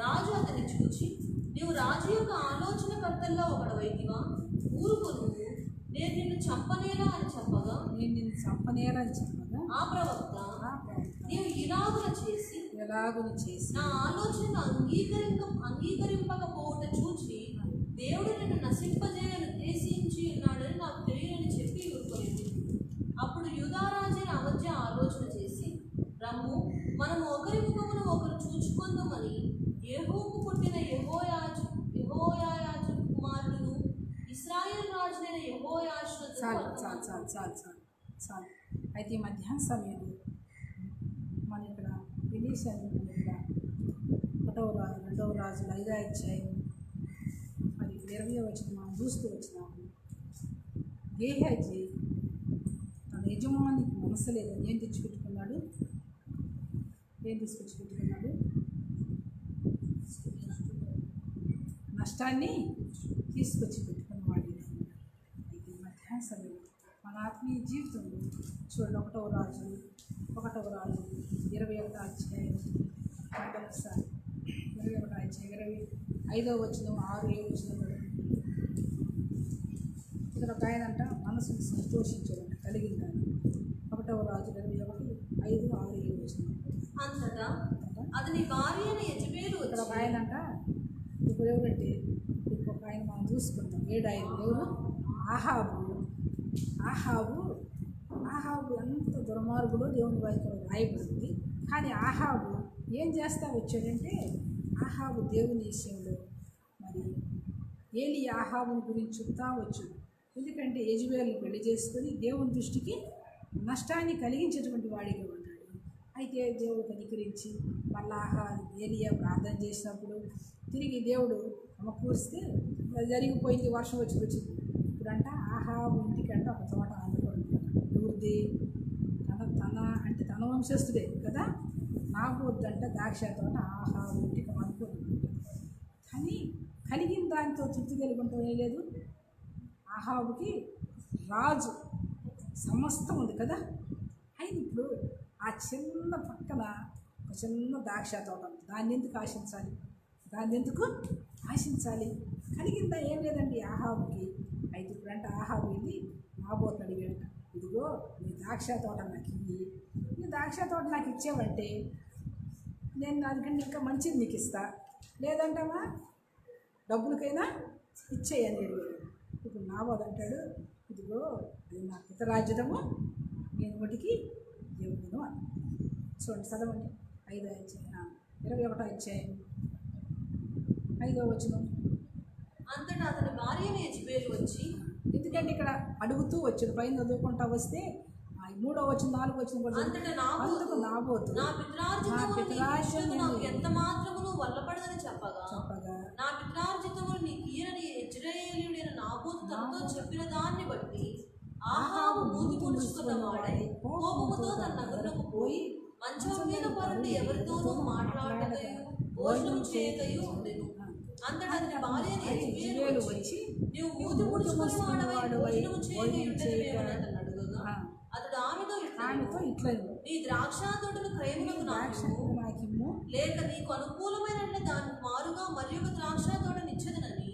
రాజు అతన్ని చూచి, నీవు రాజు యొక్క ఆలోచనకర్తల్లో ఒకడవైతివా? ఊరుకొను, నేను నిన్ను చంపనేలా అని చెప్పగా ఆ ప్రవక్త, నీవు ఇలాగున చేసి నా ఆలోచనను అంగీకరింపకపోవట చూచి దేవుడు నిన్ను నశింపజేయను ఉద్దేశించి ఉన్నాడని నాకు తెలియని చెప్పి ఊరుకోలేదు. అప్పుడు యూదారాజైన అమజ్యా ఆలోచన చేసి, రమ్ము, మనము ఒకరి ముఖమును ఒకరు చూచుకుందామని యెహూకు పుట్టిన యెహోయాజు కుమారుడును ఇశ్రాయేలు రాజునైన యెహోయాషును చాలు. అయితే ఈ మధ్యాహ్న సమయంలో మన ఇక్కడ విదేశాన్ని ఇక్కడ 2వ రాజు 5వ అధ్యాయం మరి 20వ వచనం మనం చూస్తూ వచ్చినాము. గేహాజీ తన యజమానికి మనసు లేదని ఏం తెచ్చిపెట్టుకున్నాడు? నష్టాన్ని తీసుకొచ్చి పెట్టుకున్నవాడు. అయితే మధ్యాహ్న సమయంలో మన ఆత్మీయ జీవితంలో చూడండి, 1వ రాజు 21వ అధ్యాయం 21వ అధ్యాయం 25వ వచనం 6-7 వచనం. ఇక్కడ ఒక ఆయన అంట మనసుకు సంతోషించాడంట, కలిగిందని. 1వ రాజు 21:5-6-7 వచనం. అంతటా అతని భార్య అయిన యెజబెలు ఇక్కడ ఒక ఆయన అంట, ఇప్పుడు ఎవరంటే ఇంకొక ఆయన మనం చూసుకుంటాం. 7 ఆయన ఎవరు? ఆహాబు ఎంత దుర్మార్గుడో దేవుని వాక్యంలో రాయబడింది. కానీ ఆహాబు ఏం చేస్తా వచ్చాడంటే, ఆహాబు దేవుని విషయంలో మరి ఏలి ఆహాబుని గురించి చెప్తా వచ్చాడు. ఎందుకంటే యెజబెల్ని పెళ్లి చేసుకొని దేవుని దృష్టికి నష్టాన్ని కలిగించేటువంటి వాడిగా ఉన్నాడు. అయితే దేవుడు కనికరించి మళ్ళా ఏలియా ప్రార్థన చేసినప్పుడు తిరిగి దేవుడు సమకూరిస్తే జరిగిపోయింది, వర్షం వచ్చింది. ఇప్పుడంట ఆహాబు ఇంటికంటే ఒక తోట అందుకుంటాడు. ఎవరిది? తన వంశస్థుడే కదా. నాకు వద్దంట ద్రాక్ష తోట ఆహాబు ఇంటికి అనుకుంటున్నాడు. కానీ కలిగిన దానితో తృప్తి కలిగి ఉండటమే లేదు. ఆహాబుకి రాజు సమస్తం ఉంది కదా. అయితే ఇప్పుడు ఆ చిన్న పక్కన ఒక చిన్న ద్రాక్ష తోట ఉంది. దాన్ని ఎందుకు ఆశించాలి? దాన్ని ఎందుకు ఆశించాలి? కలిగిందా? ఏం లేదండి ఆహాబుకి. అయితే ఇప్పుడంటే ఆహాబు వెళ్ళి నాబోతు అడిగాడు, ఇదిగో నీ ద్రాక్ష తోట నాకు ఇయ్యి, నీ ద్రాక్ష తోట నాకు ఇచ్చేవంటే నేను దానికంటే ఇంకా మంచిది నీకు ఇస్తా, లేదంటావా డబ్బులకైనా ఇచ్చేయని అడిగాడు. ఇప్పుడు నాబోతు అంటాడు, ఇదిగో ఇది నా పితరాజ్యము, నేను వాటికి ఇవ్వను అని. చూడండి, చదవండి 5వ అధ్యాయం 21వ అధ్యాయం 5వ వచనం. అంతటా అతని భార్య యెజెబెలు వచ్చి, ఎందుకంటే ఇక్కడ అడుగుతూ వచ్చాడు, పైన చదువుకుంటా వస్తే 3వ వచనం 4వ వచనం కూడా అందుకు నాబోతు నా పిత్రార్జితము నాకు ఎంత మాత్రమును వల్లపడదని చెప్పగా నా పిత్రార్జితమును నీకు ఈయనని యెజ్రెయేలీయుడైన నాబోతు తనతో చెప్పిన దాన్ని బట్టి ఆహాబు మూతి ముడుచుకున్న వాడై కోపముతో తన నగరులకు పోయి మంచం మీద పరుండి ఎవరితోనూ మాట్లాడకయు భోజనం చేయకయు ఉండెను. అంతటా అతని భార్య యెజెబెలు వచ్చి, నీవు మూతి ముడుచుకుని వాడవై భోజనం చేయకయు ఉండెదవేమని అతన్ని అడుగగా అతడు ఆమెతో ఇట్లా, నీ ద్రాక్ష తోటను క్రయమునకు నాకిమ్ము, లేక నీకు అనుకూలమైన దానికి మారుగా మరి ఒక ద్రాక్ష తోటనిచ్చదనని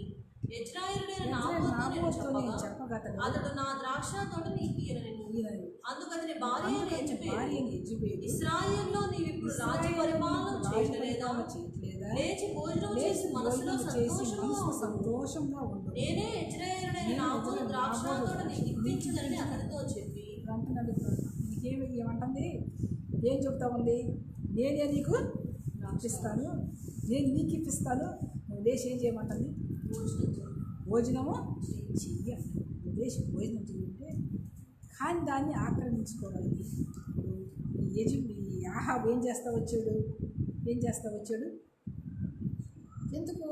యెజ్రెయేలీయుడైన నాబోతు చెప్పగా అతడు నా ద్రాక్ష తోట నీకు ఇయ్యనని. అందుకు అతని భార్య యెజెబెలు, ఇశ్రాయేలులో నీవు ఇప్పుడు రాజ్య పరిపాలన చేయలేదా? లేచి భోజనం చేసి మనసులో సంతోషంగా ఉండు. నేనే యెజ్రెయేలీయుడైన నాబోతు ద్రాక్ష తోట నీకు ఇప్పించదని అతనితో చెప్పి నీకేమి ఏమంటుంది? ఏం చెప్తా ఉంది? నేనే నీకు ఇప్పిస్తాను, నేను నీకు ఇప్పిస్తాను, నువ్వు లేచి ఏం చేయమంటుంది? భోజనము చెయ్య. నువ్వు లేచి భోజనం చెయ్యంటే కానీ దాన్ని ఆక్రమించుకోవాలి. ఈ ఆహాబు ఏం చేస్తా వచ్చాడు? ఎందుకు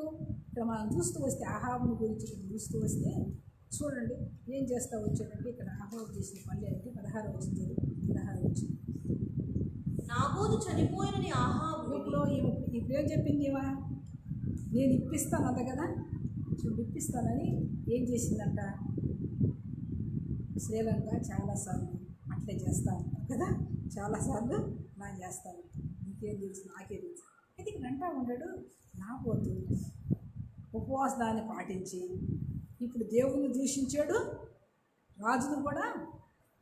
ఇక్కడ మనం చూస్తూ వస్తే ఆహాబుని గురించి చూస్తూ వస్తే చూడండి ఏం చేస్తూ వచ్చాడంటే, ఇక్కడ ఆహాబు చేసిన పనులు అంటే 16వ వచనం. నాబోతు చనిపోయినని ఆహాబు ఇప్పుడు ఏం చెప్పింది? నేను ఇప్పిస్తాను అంత కదా, చూడు ఇప్పిస్తానని ఏం చేసిందంట? శ్రీలంక చాలాసార్లు అట్లే చేస్తూ ఉంటాను కదా, చాలాసార్లు నా చేస్తాను, నీకేం తెలుసు, నాకే తెలుసు. అయితే ఇక్కడ అంటా ఉన్నాడు, నాబోతు ఉపవాసాన్ని పాటించి ఇప్పుడు దేవుని దూషించాడు, రాజును కూడా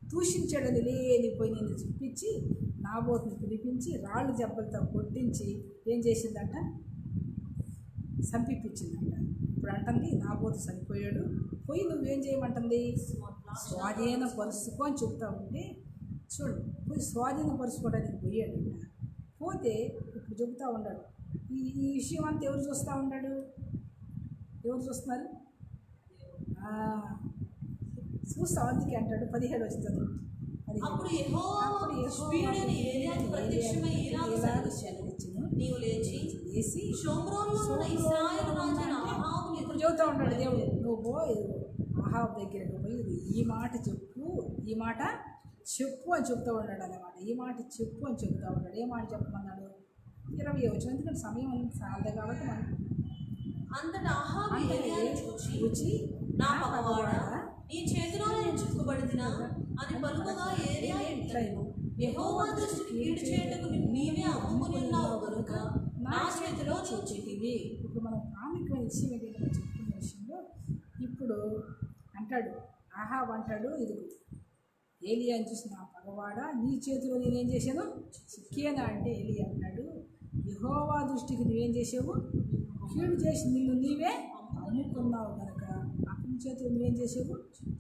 దూషించాడని లేనిపోయి నేను చూపించి నాబోతుని పిలిపించి రాళ్ళు జబ్బలతో కొట్టించి ఏం చేసిందంట? చంపించిందంట. ఇప్పుడు అంటుంది నాబోతు చనిపోయాడు, పోయి నువ్వేం చేయమంటుంది? స్వాధీన పరుచుకో అని చెప్తా ఉంటే చూడు, పోయి స్వాధీన పరుచుకోవడానికి పోయాడంట. పోతే ఇప్పుడు చెబుతూ ఉన్నాడు. ఈ విషయం అంతా ఎవరు చూస్తూ ఉన్నాడు? ఎవరు చూస్తున్నారు? చూస్తా, అందుకే అంటాడు 17 వచనం. అప్పుడు యెహోవా తిష్బీయుడైన ఏలీయాకు ప్రత్యక్షమై ఈలాగు సెలవిచ్చెను, నీవు లేచి షోమ్రోనులో ఉన్న ఇశ్రాయేలు రాజైన ఆహాబును ఇప్పుడు చెబుతూ ఉన్నాడు దేవుడు, నువ్వు పోయి ఆహాబు దగ్గరకు పోయి ఈ మాట చెప్పు అని చెప్తూ ఉన్నాడు అన్నమాట. ఈ మాట చెప్పు అని చెప్తూ ఉన్నాడు. ఏ మాట చెప్పమన్నాడు? 20వ వచనం. ఎందుకంటే సమయం చాలదు కాబట్టి మనం అంతటా ఆహాబు ఏలీయాను చూచి, నా పగవాడా, నీ చేతిలో నేను చిక్కుబడినా అని పలుకగా ఏలియా ఇట్లైను, యెహోవా దృష్టికి కీడు చేయటకు నీవే అమ్ముకుని ఉన్నావు కనుక నా చేతిలో చూచితివి. ఇప్పుడు మనం ప్రాముఖ్యమైన విషయం ఏదైనా చెప్పుకునే విషయంలో ఇప్పుడు అంటాడు ఆహాబు అంటాడు, ఇది ఏలియా అని చూసి, నా పగవాడా, నీ చేతిలో నేనేం చేశాను? చిక్కేనా అంటే ఏలియా అంటాడు, యెహోవా దృష్టికి నువ్వేం చేసావు? కీడు చేసి నిన్ను నీవే అమ్ముకున్నావు కనుక అతని చేతిలో నువ్వేం చేసావు?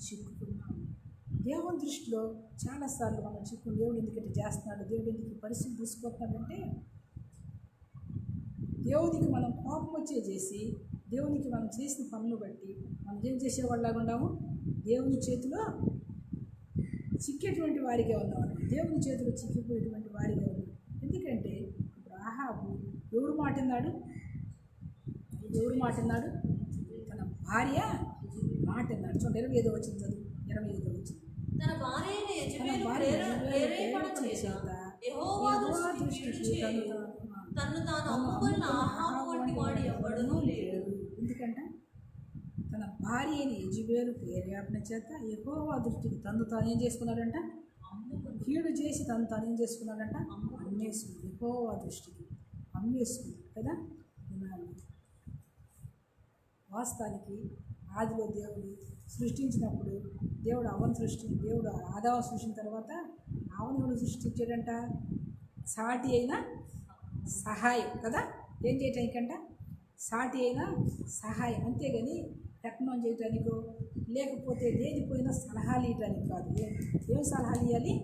చిక్కుకున్నావు. దేవుని దృష్టిలో చాలాసార్లు మనం చిక్కు, దేవుడు ఎందుకంటే చేస్తున్నాడు, దేవుడు ఎందుకు పరిస్థితి తీసుకొస్తున్నాడంటే దేవునికి మనం కోపం వచ్చే చేసి దేవునికి మనం చేసిన పనులు బట్టి మనం ఏం చేసేవాళ్ళగా ఉన్నాము? దేవుని చేతిలో చిక్కేటువంటి వారిగా ఉన్నాము. దేవుని చేతిలో చిక్కిపోయేటువంటి వారిగా ఉన్నాము. ఎందుకంటే ఇప్పుడు ఆహాబు ఎవరు మాట విన్నాడు? తన భార్య మాట విన్నాడు. చూడండి 25వ వచనం చదువు. 25వ వచనం. తన భార్య యెజెబెలు ప్రేరేపణ చేత యెహోవా దృష్టికి తన్ను తాను అమ్ముకున్న ఆహాబు వంటి వాడు ఎవ్వడునూ లేడు. ఎందుకంటే తన భార్య అయిన యెజెబెలు ప్రేరేపణ చేత యెహోవా దృష్టికి తను తానేం చేసుకున్నాడంట? కీడు చేసి తను తానేం చేసుకున్నాడంట? అమ్మేసుకున్నాడు. యెహోవా దృష్టికి అమ్మేసుకున్నాడు కదా. వాస్తవానికి ఆదిలో దేవుడు సృష్టించినప్పుడు దేవుడు ఆదాము సృష్టించిన తర్వాత ఆవును ఎవడు సృష్టించాడంట? సాటి అయిన సహాయం కదా, ఏం చేయటానికంట? సాటి అయిన సహాయం, అంతేగాని కట్నం చేయటానికో లేకపోతే దేనిపోయినా సలహాలు ఇవ్వడానికి కాదు. ఏం సలహాలు ఇవ్వాలి?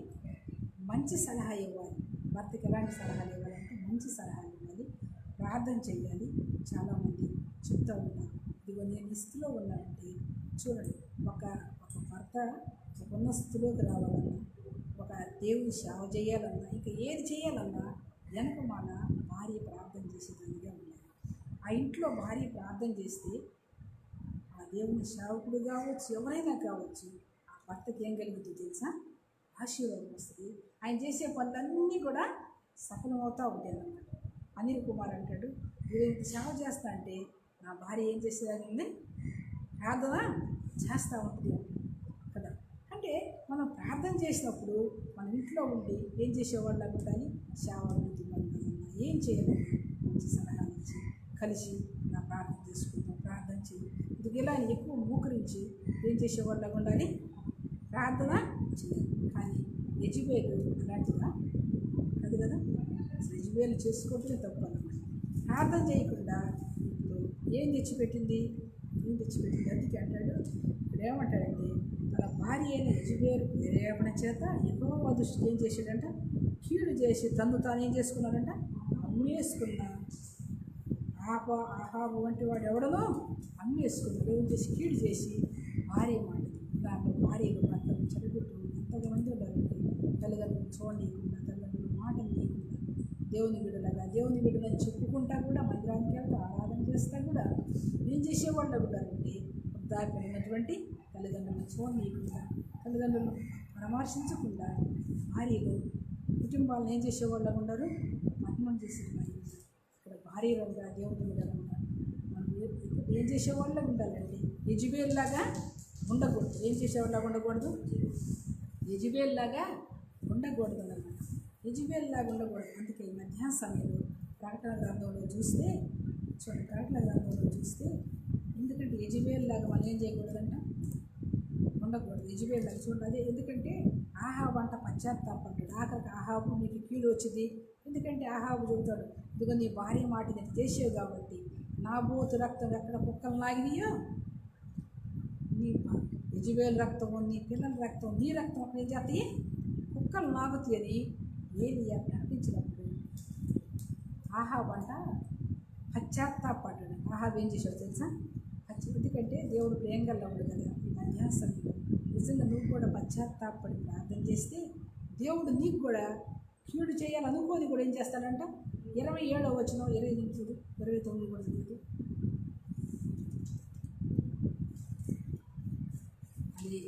మంచి సలహా ఇవ్వాలి. భర్తకి ఎలాంటి సలహాలు ఇవ్వాలంటే మంచి సలహాలు ఇవ్వాలి, ప్రార్థన చేయాలి. చాలామంది చెప్తూ ఉంటారు, ఇదిగో నేను ఈ స్థితిలో ఉన్నానంటే చూడండి, ఒక భర్త ఒక ఉన్న స్థితిలోకి రావాలన్నా, ఒక దేవుని సేవ చేయాలన్నా, ఇంకా ఏది చేయాలన్నా వెనక మన భార్య ప్రార్థన చేసేదానిగా ఉండాలి. ఆ ఇంట్లో భార్య ప్రార్థన చేస్తే ఆ దేవుని సేవకుడు కావచ్చు, ఎవరైనా కావచ్చు, ఆ భర్తకి ఏం కలుగుతుంది తెలుసా? ఆశీర్వాదం వస్తుంది. ఆయన చేసే పనులన్నీ కూడా సఫలమవుతూ ఉంటాయి అన్నమాట. అనిల్ కుమార్ అంటాడు, నేను ఇంత సేవ చేస్తా అంటే నా భార్య ఏం చేసేదాన్ని ప్రార్థన చేస్తూ ఉంటుంది కదా. అంటే మనం ప్రార్థన చేసినప్పుడు మన ఇంట్లో ఉండి ఏం చేసేవాళ్ళ ఉండాలి? సేవ అభివృద్ధి ఏం చేయాలి? మంచి సలహాలు ఇచ్చి కలిసి నా ప్రార్థన చేసుకుంటాం, ప్రార్థన చేయి, ఇది ఇలా ఎక్కువ మూకరించి ఏం చేసేవాళ్ళ ఉండాలి? ప్రార్థన చేయాలి. కానీ యెజబెలు అలాంటిదా అది కదా. యెజబెలు చేసుకోవటమే తప్పు అన్నమాట. ప్రార్థన చేయకుండా ఇప్పుడు ఏం తెచ్చిపెట్టింది? అందుకే అంటాడు, ఇప్పుడు ఏమంటాడంటే తన భార్య అయిన యెజబెలు ప్రేరేపణ చేత యెహోవా దృష్టికి ఏం చేశాడంట? కీడు చేసి తను తాను ఏం చేసుకున్నాడంట? అమ్మేసుకున్న ఆహాబు వంటి వాడు ఎవడనో అమ్మేసుకున్నాడు. ఏం చేసి కీడు చేసి భార్య మాట దాంట్లో భార్యలు భర్తలు చెడగొట్టు ఎంతమంది ఉండాలంటే తల్లిదండ్రులు చూడనీయకుండా, తల్లిదండ్రులు మాటలు లేకుండా, దేవుని బిడ్డలని చెప్పుకుంటా కూడా మందిరానికి వెళ్తా ఆరాధన చేస్తా కూడా ఏం చేసేవాళ్ళు ఉంటారంటే దాపినటువంటి తల్లిదండ్రులను చూడనీయకుండా, తల్లిదండ్రులను పరామర్శించకుండా భార్యలు కుటుంబాలను ఏం చేసేవాళ్ళు ఉన్నారు? మర్మం చేసేవాళ్ళు. ఇక్కడ భార్యలుగా దేవుని బిడ్డలు ఉన్నారు. మనం ఏం చేసేవాళ్ళ ఉండాలంటే యెజబెల్లాగా ఉండకూడదు. ఏం చేసేవాళ్ళగా ఉండకూడదు? యెజబెల్లాగా ఉండకూడదు అన్నమాట. యెజబెల్లాగా ఉండకూడదు. అందుకే ఈ మధ్యాహ్న సమయంలో ప్రకటన గ్రంథంలో చూస్తే ఎందుకంటే యెజబెల్లాగా మనం ఏం చేయకూడదంట? ఉండకూడదు. యెజబెల్లాగా చూడండి. అదే ఎందుకంటే ఆహాబు అంట పశ్చాత్తాపడ్డాడు. ఆఖరికి ఆహాబు నీకు కీడు వచ్చింది. ఎందుకంటే ఆహాబు చెబుతాడు, ఇదిగో నీ భార్య మాట నేను చేసేవు కాబట్టి నా బోతు రక్తం ఎక్కడ కుక్కలు లాగినాయో నీ యెజబెలు రక్తము, నీ పిల్లల రక్తం, నీ రక్తం అక్కడ ఏం చేస్తాయి? కుక్కలు నాగుతాయి అని ఏలియా ప్రకటించినప్పుడు ఆహాబు అంట పశ్చాత్తాపడ్డాడు. ఆహాబు ఏం చేశాడు తెలుసా? ఎందుకంటే దేవుడు ప్రేమగల్లవాడు కదా. ఈ మధ్యాహ్న సమయంలో నిజంగా నువ్వు కూడా పశ్చాత్తాపడి ప్రార్థన చేస్తే దేవుడు నీకు కూడా కీడు చేయాలనుకోని కూడా ఏం చేస్తాడంట? 27వ వచనం 28, 29 కూడా చదువుతూ అది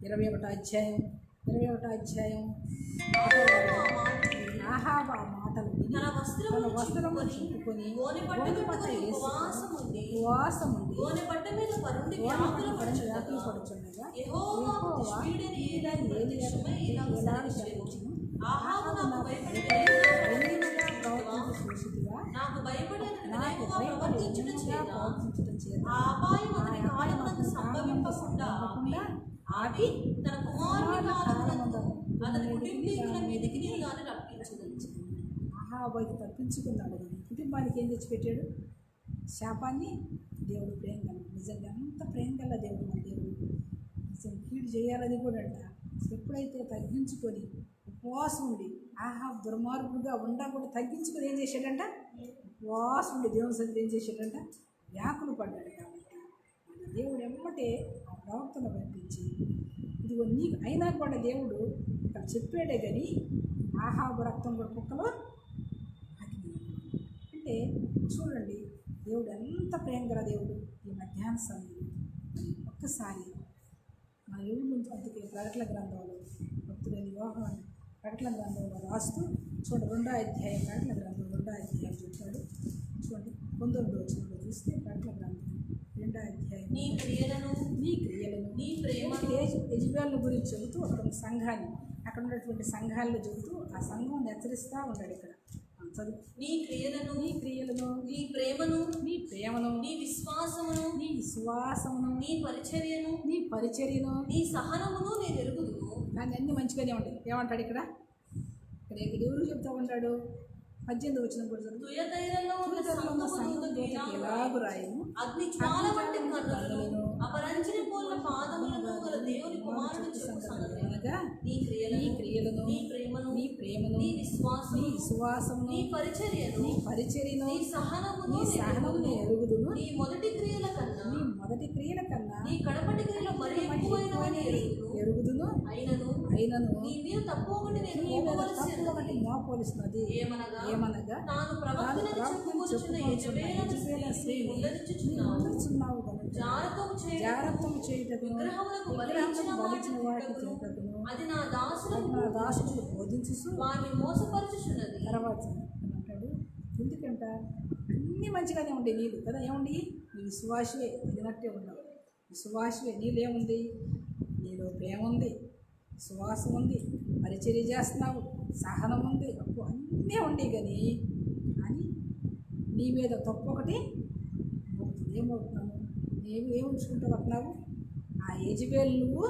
21వ అధ్యాయం ఆహాబు ఆ మాటలు విని తన వస్త్రము చుట్టుకొని గోనెపట్ట వేసి ఉపవాసం ఉండి గోనెపట్ట మీద పరుండి వ్యాకులు పడుచుండగా యెహోవా ఆహాబు నాకు భయపడి ప్రవర్తించుట చేత ఆ అపాయం అతని కాలమునందు సంభవింపకుండా ఆపి తన కుమారుని కాలమునందు అతని కుటుంబీకుల మీదకి నీళ్ళని రప్పించదలిచి ఆహాబుకి తప్పించుకున్నాడు. కుటుంబానికి ఏం తెచ్చిపెట్టాడు? శాపాన్ని. దేవుడు ప్రేమ గల, నిజంగా అంత ప్రేమ గల దేవుడు మన దేవుడు. నిజంగా కీడు చేయాలని కూడా అంట. ఎప్పుడైతే తగ్గించుకొని ఉపవాసం ఉండి ఆహాబు దుర్మార్గుడుగా కూడా తగ్గించుకొని ఏం చేశాడంట? ఉపవాసం ఉండి దేవుని సన్నిధిలో ఏం చేశాడంట? వ్యాకులు పడ్డాడు. కాబట్టి మన దేవుడు ఎమ్మటే ఆ ప్రవక్తను పంపించి ఇదిగో నీకు అయినా కూడా దేవుడు ఇక్కడ చెప్పాడే కానీ ఆహాబు రక్తం కూడా కుక్కలో అంటే చూడండి దేవుడు ఎంత ప్రేమ గల దేవుడు. ఈ మధ్యాహ్న సమయంలో ఒక్కసారి మన ఊరి నుంచి అందుకే ప్రకటన గ్రంథంలో భక్తుడైన యోహాను ప్రకటన గ్రంథంలో రాస్తూ చూడండి 2వ అధ్యాయం ప్రకటన గ్రంథం 2వ అధ్యాయం చెప్తాడు. చూడండి 19వ వచనంలో చూస్తే ప్రకటన గ్రంథం 2వ అధ్యాయం నీ క్రియలను నీ ప్రేమను యెజబెలు గురించి చెబుతూ అక్కడ ఉన్న సంఘాన్ని, అక్కడ ఉన్నటువంటి సంఘాల్లో చెబుతూ ఆ సంఘం హెచ్చరిస్తూ ఉన్నాడు. ఇక్కడ చదువు. నీ క్రియలను నీ ప్రేమను నీ విశ్వాసమును విశ్వాసమును, నీ పరిచర్యను, నీ సహనమును నేను ఎరుగుదును. కానీ అన్నీ మంచిగానే ఉంటాయి. ఏమంటాడు ఇక్కడ ఎవరు చెప్తా ఉంటాడు? 18 వచ్చిన కూడా తుయతైరలో ఉన్న సంఘమును ఎలాగు రాయను, అగ్ని జ్వాల వంటి కన్నులను, అపరంచిన పోల పాదములను గల దేవుని కుమారుడు చెప్పు సంగతి అనగా నీ క్రియలను, నీ ప్రేమను, నీ విశ్వాసమును, నీ పరిచర్యను, నీ సహనమును ఎరుగుదును. నీ మొదటి క్రియల కన్నా నీ కడపటి క్రియలు మరి ఎక్కువైనవని ఎరుగుదును. అయినను నీ మీద తప్పు ఒకటి నేను మోపవలసినది ఏమనగా తాను ప్రవక్తనని చెప్పుకొనుచున్న యెజబెలు స్త్రీని ఉండనిచ్చుచున్నావు గనుక జారత్వము చేయుటకు విగ్రహములకు బలిచ్చిన వాటి తింటకును అది నా దాసులకు బోధించుచు వారిని మోసపరచుచున్నది. తర్వాత అంటాడు, ఎందుకంట అన్నీ మంచిగానే ఉండే నీళ్ళు కదా, ఏముండి నీ విశ్వాసే అదినట్టే ఉన్నావు. విశ్వాసే నీళ్ళేముంది, నీలో ప్రేమ ఉంది, విశ్వాసం ఉంది, పరిచర్య చేస్తున్నావు, సహనం ఉంది, అప్పు అన్నీ ఉండే కానీ నీ మీద తప్పు ఒకటి ఏమవుతున్నావు, ఏమి ఉంచుకుంటూ వస్తున్నావు? ఆ యెజబెలు నువ్వు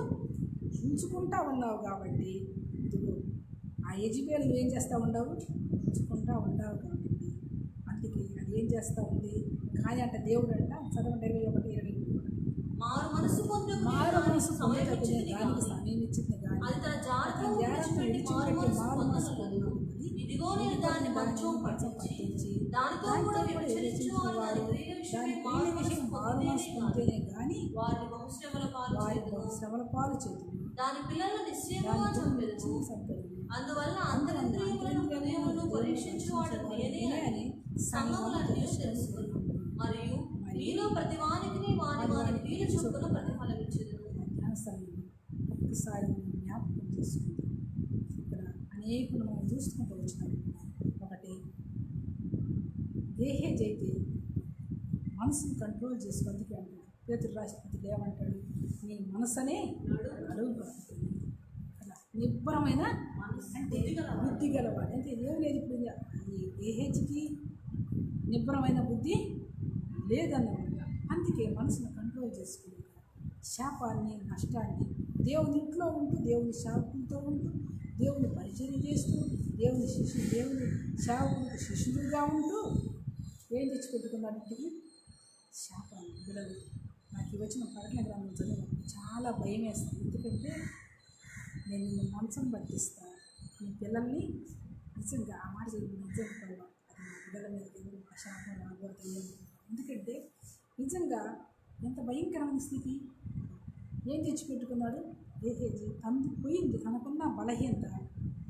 ఉంచుకుంటా ఉన్నావు కాబట్టి ఇదిగో ఆ యెజబెలు నువ్వు ఏం చేస్తూ ఉండవు, ఉంచుకుంటా ఉండవు కాబట్టి అందుకే అది ఏం చేస్తూ ఉంది. కానీ అంట దేవుడు అంట చదవండి 21-22 మారు మనసు పొందడానికి దానికి సమయం ఇచ్చింది కానీ అది తన జాగ్రత్త మారు మనసు పొందదు. ఇదిగో నేను దాన్ని మంచం పట్టించి దానితో కూడా వ్యభిచరించు వారి క్రియల విషయమై మారు మనసు పొందితేనే కానీ వారి బహుశ్రమల పాలు చేతులు దాని పిల్లలను నిశ్చయముగా చంపెదను. అందువల్ల అంతరింద్రియములను హృదయములను పరీక్షించు వాడు నేనే అని సంఘములన్నీ తెలుసుకుని మరియు మీలో ప్రతివానికి వారి క్రియల చొప్పున ప్రతిఫలం ఇచ్చేదను. ఒకసారి జ్ఞాపకం చేసుకుంటాం. ఇక్కడ అనేకులు మనం చూసుకుంటూ వచ్చినాం. ఒకటి గేహేజ్ అయితే మనసును కంట్రోల్ చేసుకుందుకే అంటాడు. పేతురు రాష్ట్రపతికి ఏమంటాడు, నీ మనసనే అడుగు కదా, నిబ్బరమైన అంటే బుద్ధి గలవాడు. అంటే ఏం లేదు ఇప్పుడు ఈ గేహేజ్కి నిబ్బరమైన బుద్ధి లేదన్నమాట. అందుకే మనసును కంట్రోల్ చేసుకుని శాపాన్ని నష్టాన్ని దేవుని ఇంట్లో ఉంటూ దేవుని శాపంతో ఉంటూ దేవుని పరిచర్య చేస్తూ దేవుని సేవకులకు శిష్యులుగా ఉంటూ ఏం తెచ్చిపెట్టుకున్నాడు ఇంటికి? శాపాన్ని. బిడ్డలు నాకు వచ్చిన ప్రకటన గ్రంథం చదివినప్పుడు చాలా భయం వేస్తుంది. ఎందుకంటే నేను నిన్ను మంచం పట్టిస్తా, నీ పిల్లల్ని నిజంగా ఆ మాట నిజంగా అది నా బిడ్డల మీద దేవుడు ఆ శాపం రాబోతుంది. ఎందుకంటే నిజంగా ఎంత భయంకరమైన స్థితి. ఏం తెచ్చిపెట్టుకున్నాడు? గేహేజీ పోయింది. తనకున్న బలహీనత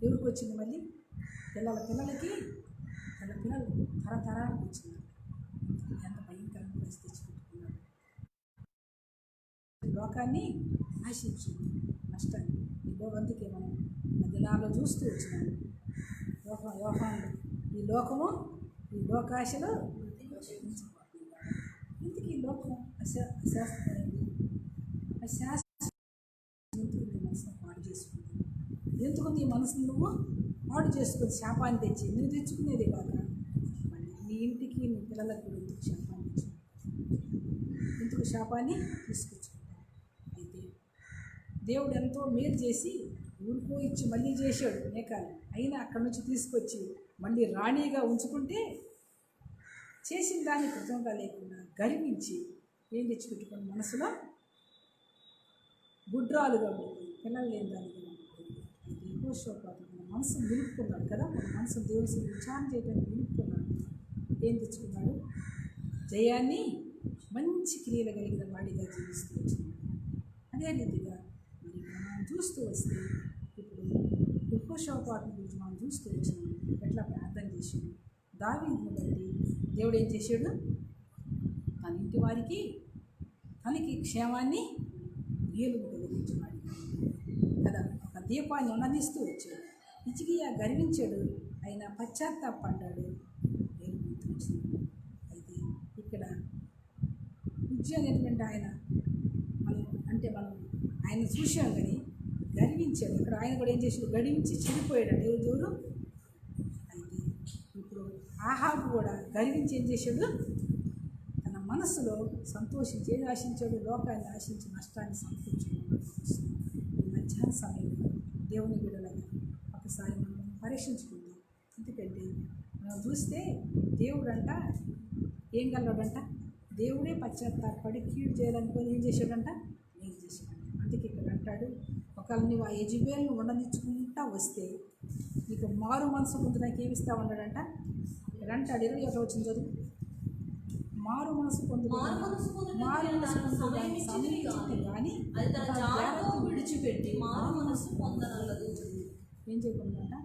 ఎవరికి వచ్చింది? మళ్ళీ పిల్లలకి పిల్లలు తరతరాలకు వచ్చింది. ఎంత భయంకరమైన పరిస్థితి తెచ్చిపెట్టుకున్నాడు. లోకాన్ని ఆశించింది, నష్టాన్ని. అందుకే మనం దినాల్లో చూస్తూ వచ్చినాము. యోహాను ఈ లోకము ఈ లోకాశలో ఎందుకు ఈ లోకం అశాస్త్రమైంది? ఎందుకు మనసును పాడు చేసుకుంది? ఎందుకు నీ మనసును నువ్వు పాడు చేసుకుని శాపాన్ని తెచ్చి నువ్వు తెచ్చుకునేది కాక మళ్ళీ నీ ఇంటికి నీ పిల్లలకు కూడా ఎందుకు శాపాన్ని తెచ్చు, ఎందుకు శాపాన్ని తీసుకొచ్చుకుంటావు? అయితే దేవుడు ఎంతో మేలు చేసి ఊరుకో ఇచ్చి మళ్ళీ చేశాడు మేకాలు. అయినా అక్కడి నుంచి తీసుకొచ్చి మళ్ళీ రాణిగా ఉంచుకుంటే చేసిన దాన్ని కృతజ్ఞత లేకుండా గర్వించి ఏం తెచ్చిపెట్టుకుని మనసులో గుడ్రాలుగా ఉంటుంది, పిల్లలు లేని దానిగా ఉంటుంది. అయితే యెహోషాపాతు మన మనసును నిలుపుకున్నాడు కదా, మన మనసును దేవుని విచారణ చేయడానికి నిలుపుకున్నాడు. ఏం తెచ్చుకున్నాడు? జయాన్ని, మంచి క్రియలు కలిగిన వాడిగా జీవిస్తూ వచ్చినాడు. అదే రీతిగా మరి మనం చూస్తూ వస్తే ఇప్పుడు యెహోషాపాతు గురించి మనం చూస్తూ వచ్చినాం. ఎట్లా ప్రార్థన చేసాడు? దావీదును బట్టి దేవుడు ఏం చేశాడు? తన ఇంటి వారికి తనకి క్షేమాన్ని మేలును కలిగించేవాడు కదా. ఒక దీపాన్ని ఉన్నదిస్తూ వచ్చాడు. హిజ్కియా గర్వించాడు, ఆయన పశ్చాత్తాపడ్డాడు, మేలు వచ్చింది. అయితే ఇక్కడ ఉజ్జీయా అనేటువంటి ఆయన మనం ఆయన చూసాం కానీ గర్వించాడు. ఇక్కడ ఆయన కూడా ఏం చేశాడు? గర్వించి చెడిపోయాడు. దేవుడు అయితే ఇప్పుడు ఆహాబు కూడా గర్వించి ఏం చేశాడు? తన మనసులో సంతోషించి ఏది ఆశించాడు? లోకాన్ని ఆశించి నష్టాన్ని సమకూర్చుకోవడం. ఈ మధ్యాహ్న సమయంలో దేవుని బిడ్డలుగా ఒకసారి మనం పరీక్షించుకుందాం. ఎందుకంటే మనం చూస్తే దేవుడంట ఏం గలవాడంట? దేవుడే పశ్చాత్తాపడి కీడు చేయాలనుకొని ఏం చేశాడంట? ఏం చేశాడు? అందుకే ఇక్కడ అంటాడు, ఒకవేళ నువ్వు ఆ యెజబెల్ను ఉండనిచ్చుకుంటా వస్తే నీకు మారు మనసు పొందడానికి ఏమిస్తా ఉన్నాడంట? ఇక్కడ అంటాడు 21 వచ్చిన చదువు. మారు మనసు సమయించింది కానీ అది తన జాగ్రత్త విడిచిపెట్టి మారు మనసు పొందనల్లదు. ఏం చేయకుండా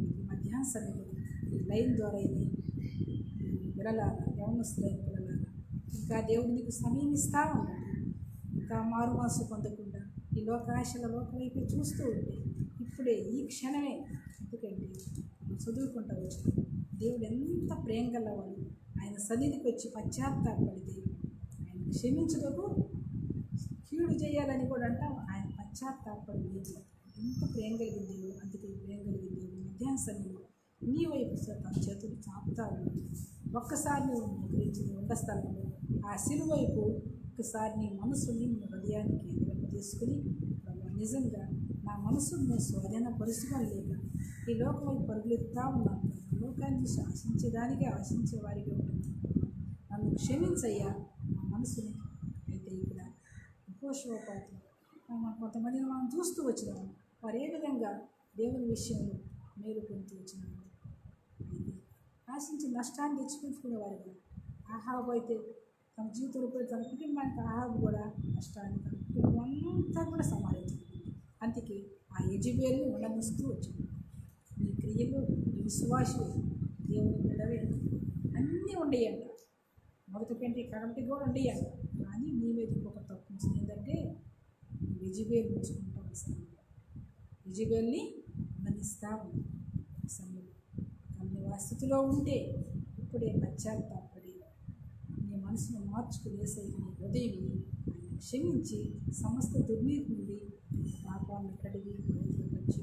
ఈ మధ్యాహ్న సమయంలో ఈ లైన్ ద్వారా ఇది పిల్లలాగా యవనస్తులైన పిల్లలాగా ఇంకా దేవుడు నీకు సమయం ఇస్తూ ఉన్నాడు. ఇంకా మారు మనసు పొందకుండా ఈ లోకాశల లోకవైపు చూస్తూ ఉంటే ఇప్పుడే ఈ క్షణమే, ఎందుకంటే చదువుకుంటూ వచ్చాడు దేవుడు ఎంత ప్రేమ గలవాడు. ఆయన సన్నిధికి వచ్చి పశ్చాత్తాపడితే ఆయన క్షమించుటకు కీడు చేయాలని కూడా అంట ఆయన పశ్చాత్తాపడి ఎంత ప్రేమ కలిగిన దేవుడు. అందుకే ప్రేమ కలిగిన దేవుడు మధ్యాహ్న సమయంలో నీ వైపు తన చేతులు చాపుతా ఉన్నాడు. ఒక్కసారి నువ్వు గురించి ఉండ స్థలంలో ఆ శిలువ వైపు ఒకసారి నీ మనసుని నీ హృదయానికి ఎదురు తీసుకుని నిజంగా నా మనసును నేను స్వాధీనపరుచుకొని లేక ఈ లోకం వైపు పరుగులెత్తా ఉన్నాను. లోకాన్ని ఆశించేదానికే ఆశించేవారిగా ఉంటుంది. నన్ను క్షమించయ్యా నా మనసుని. అయితే ఇక్కడ ఉపోషోపాతులు కొంతమందిని మనం చూస్తూ వచ్చినాము. వారు ఏ విధంగా దేవుని విషయంలో మేలు పొందుతూ వచ్చినాము. అయితే ఆశించి నష్టాన్ని తెచ్చిపెట్టుకునేవారుగా ఆహాబు అయితే తన జీవితంలో కూడా తన కుటుంబానికి ఆహాబు కూడా నష్టాన్ని తన కుటుంబం అంతా కూడా సంపాదించింది. అందుకే ఆ యెజబెల్ని ఉండనిస్తూ వచ్చింది. నీ క్రియలు నీ విశ్వాసులు దేవుని బిడ్డవే అన్నీ ఉండేయంట. మొదటి కంటే కరెంట్ కూడా ఉండేయంట. కానీ నీ మీద ఇంకొక తప్పు ఏంటంటే యెజబెల్ ఉంచుకుంటూ వస్తాను. యెజబెల్ని ఉండనిస్తా ఉంది సమయంలో. కానీ ఆ స్థితిలో ఉంటే ఇప్పుడే పశ్చాత్తాపడి నీ మనసును మార్చుకునేసే నీ హృదయం ఆయన క్షమించి సమస్త దుర్నీతి నుండి పాపాలను కడిగి పవిత్రపరిచి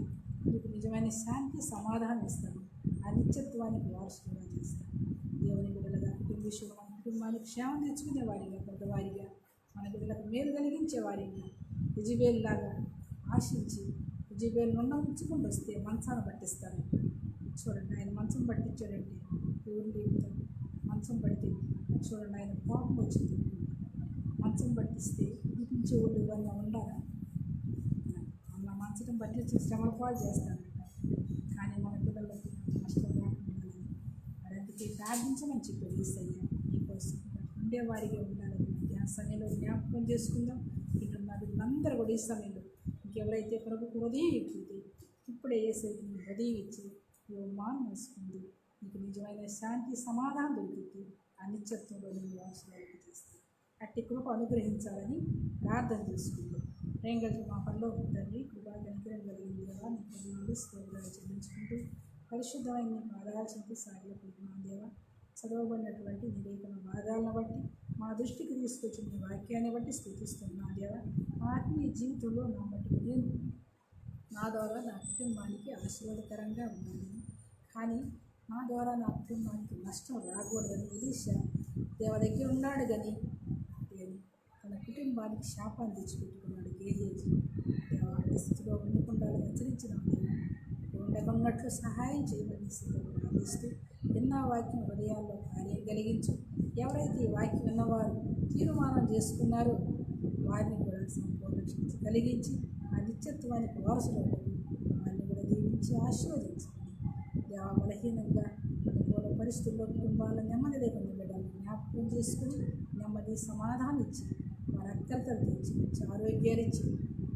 నీకు నిజమైన శాంతి సమాధానం ఇస్తాను. ఆ నిత్యత్వానికి వారసులుగా చేస్తాను. దేవుని బిడ్డలుగా కుటుంబ విషయంలో మన కుటుంబానికి క్షేమం తెచ్చుకునేవారిగా, పెద్దవారిగా, మన బిడ్డలకు మేలు కలిగించేవారిగా యెజబెల్లాగా ఆశించి యెజబెల్ను ఉంచుకుంటూ వస్తే మంచాన్ని పట్టిస్తారు. చూడండి ఆయన మంచం పట్టించాడంటే దేవుడి మంచం పడితే చూడండి ఆయన కోపం వచ్చింది. మంచం పట్టిస్తే వినిపించే వాళ్ళు ఇవన్నీ ఉండాలా? అలా మంచం పట్టించి శ్రమల పాలు చేస్తారంట. కానీ మన పిల్లలకి నష్టం రాకుండా మరి అందుకే ప్రార్థించమని చెప్పాడు యేసయ్య. నీకోసం ఉండేవారిగా ఉండాలని మధ్యాహ్న సమయంలో జ్ఞాపకం చేసుకుందాం. ఇక్కడ మా వీళ్ళందరూ కూడా ఈ సమయంలో ఇంకెవరైతే ప్రభుకు ఉదయం ఇచ్చితే ఇప్పుడే యేసయ్యకి ఉదయం ఇచ్చి మాను వేసుకుంది నీకు నిజమైన శాంతి సమాధానం దొరికింది. ఆ నిత్యత్వంలో నేను వారసులకు చేస్తాను. అట్టి కృప అనుగ్రహించాలని ప్రార్థన చేసుకుందాం. ప్రేమ కలిగి మా పనిలో తండ్రి కృపా కనికరం కలిగింది కదా నీ పనులు స్తోత్రాలు చెల్లించుకుంటూ పరిశుద్ధమైన పాదాలు చెంది సాగిపోతున్నాను దేవా. చదవబడినటువంటి నీ లేఖన భాగాలను బట్టి మా దృష్టికి తీసుకొచ్చిన నీ వాక్యాన్ని బట్టి స్థుతిస్తున్నాను దేవా. మా ఆత్మీయ జీవితంలో నా బట్టి నేను నా ద్వారా నా కుటుంబానికి ఆశీర్వాదకరంగా ఉండాలని, కానీ నా ద్వారా నా కుటుంబానికి నష్టం రాకూడదని ఎలీషా దేవ దగ్గర ఉన్నాడు కానీ తన కుటుంబానికి శాపాన్ని తెచ్చిపెట్టుకున్నాడు. గేహేజీ దేవ స్థితిలో ఉండకుండా హెచ్చరించిన ఉండకున్నట్లు సహాయం చేయమని ప్రార్థిస్తూ విన్న వాక్యం హృదయాల్లో కార్యం కలిగించు. ఎవరైతే ఈ వాక్యం విన్నవారు తీర్మానం చేసుకున్నారో వారిని కూడా సంపూర్ణ శక్తి కలిగించి ఆ నిత్యత్వానికి వారసులు వారిని కూడా దీవించి ఆశీర్వదించండి. దేవ బలహీనంగా అనుకూల పరిస్థితుల్లో కుటుంబాల నెమ్మది లేకుండా బిడ్డలు జ్ఞాపకం చేసుకుని నెమ్మది సమాధానం ఇచ్చి వారి అక్కలతలు తెచ్చి మంచి ఆరోగ్యాలు ఇచ్చి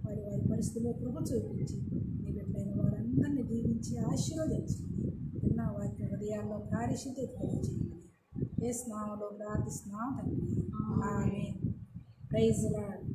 వారి వారి పరిస్థితుల్లో కృప చూపించి నీ బిడ్డలైన వారందరినీ దీవించి ఆశీర్వదించండి. విన్న వాక్య హృదయాల్లో కార్యశుద్ధి తెలియజేయమని యేసు నామములో ప్రార్థిస్తున్నాం తండ్రి. ఆమేన్. Praise the lord.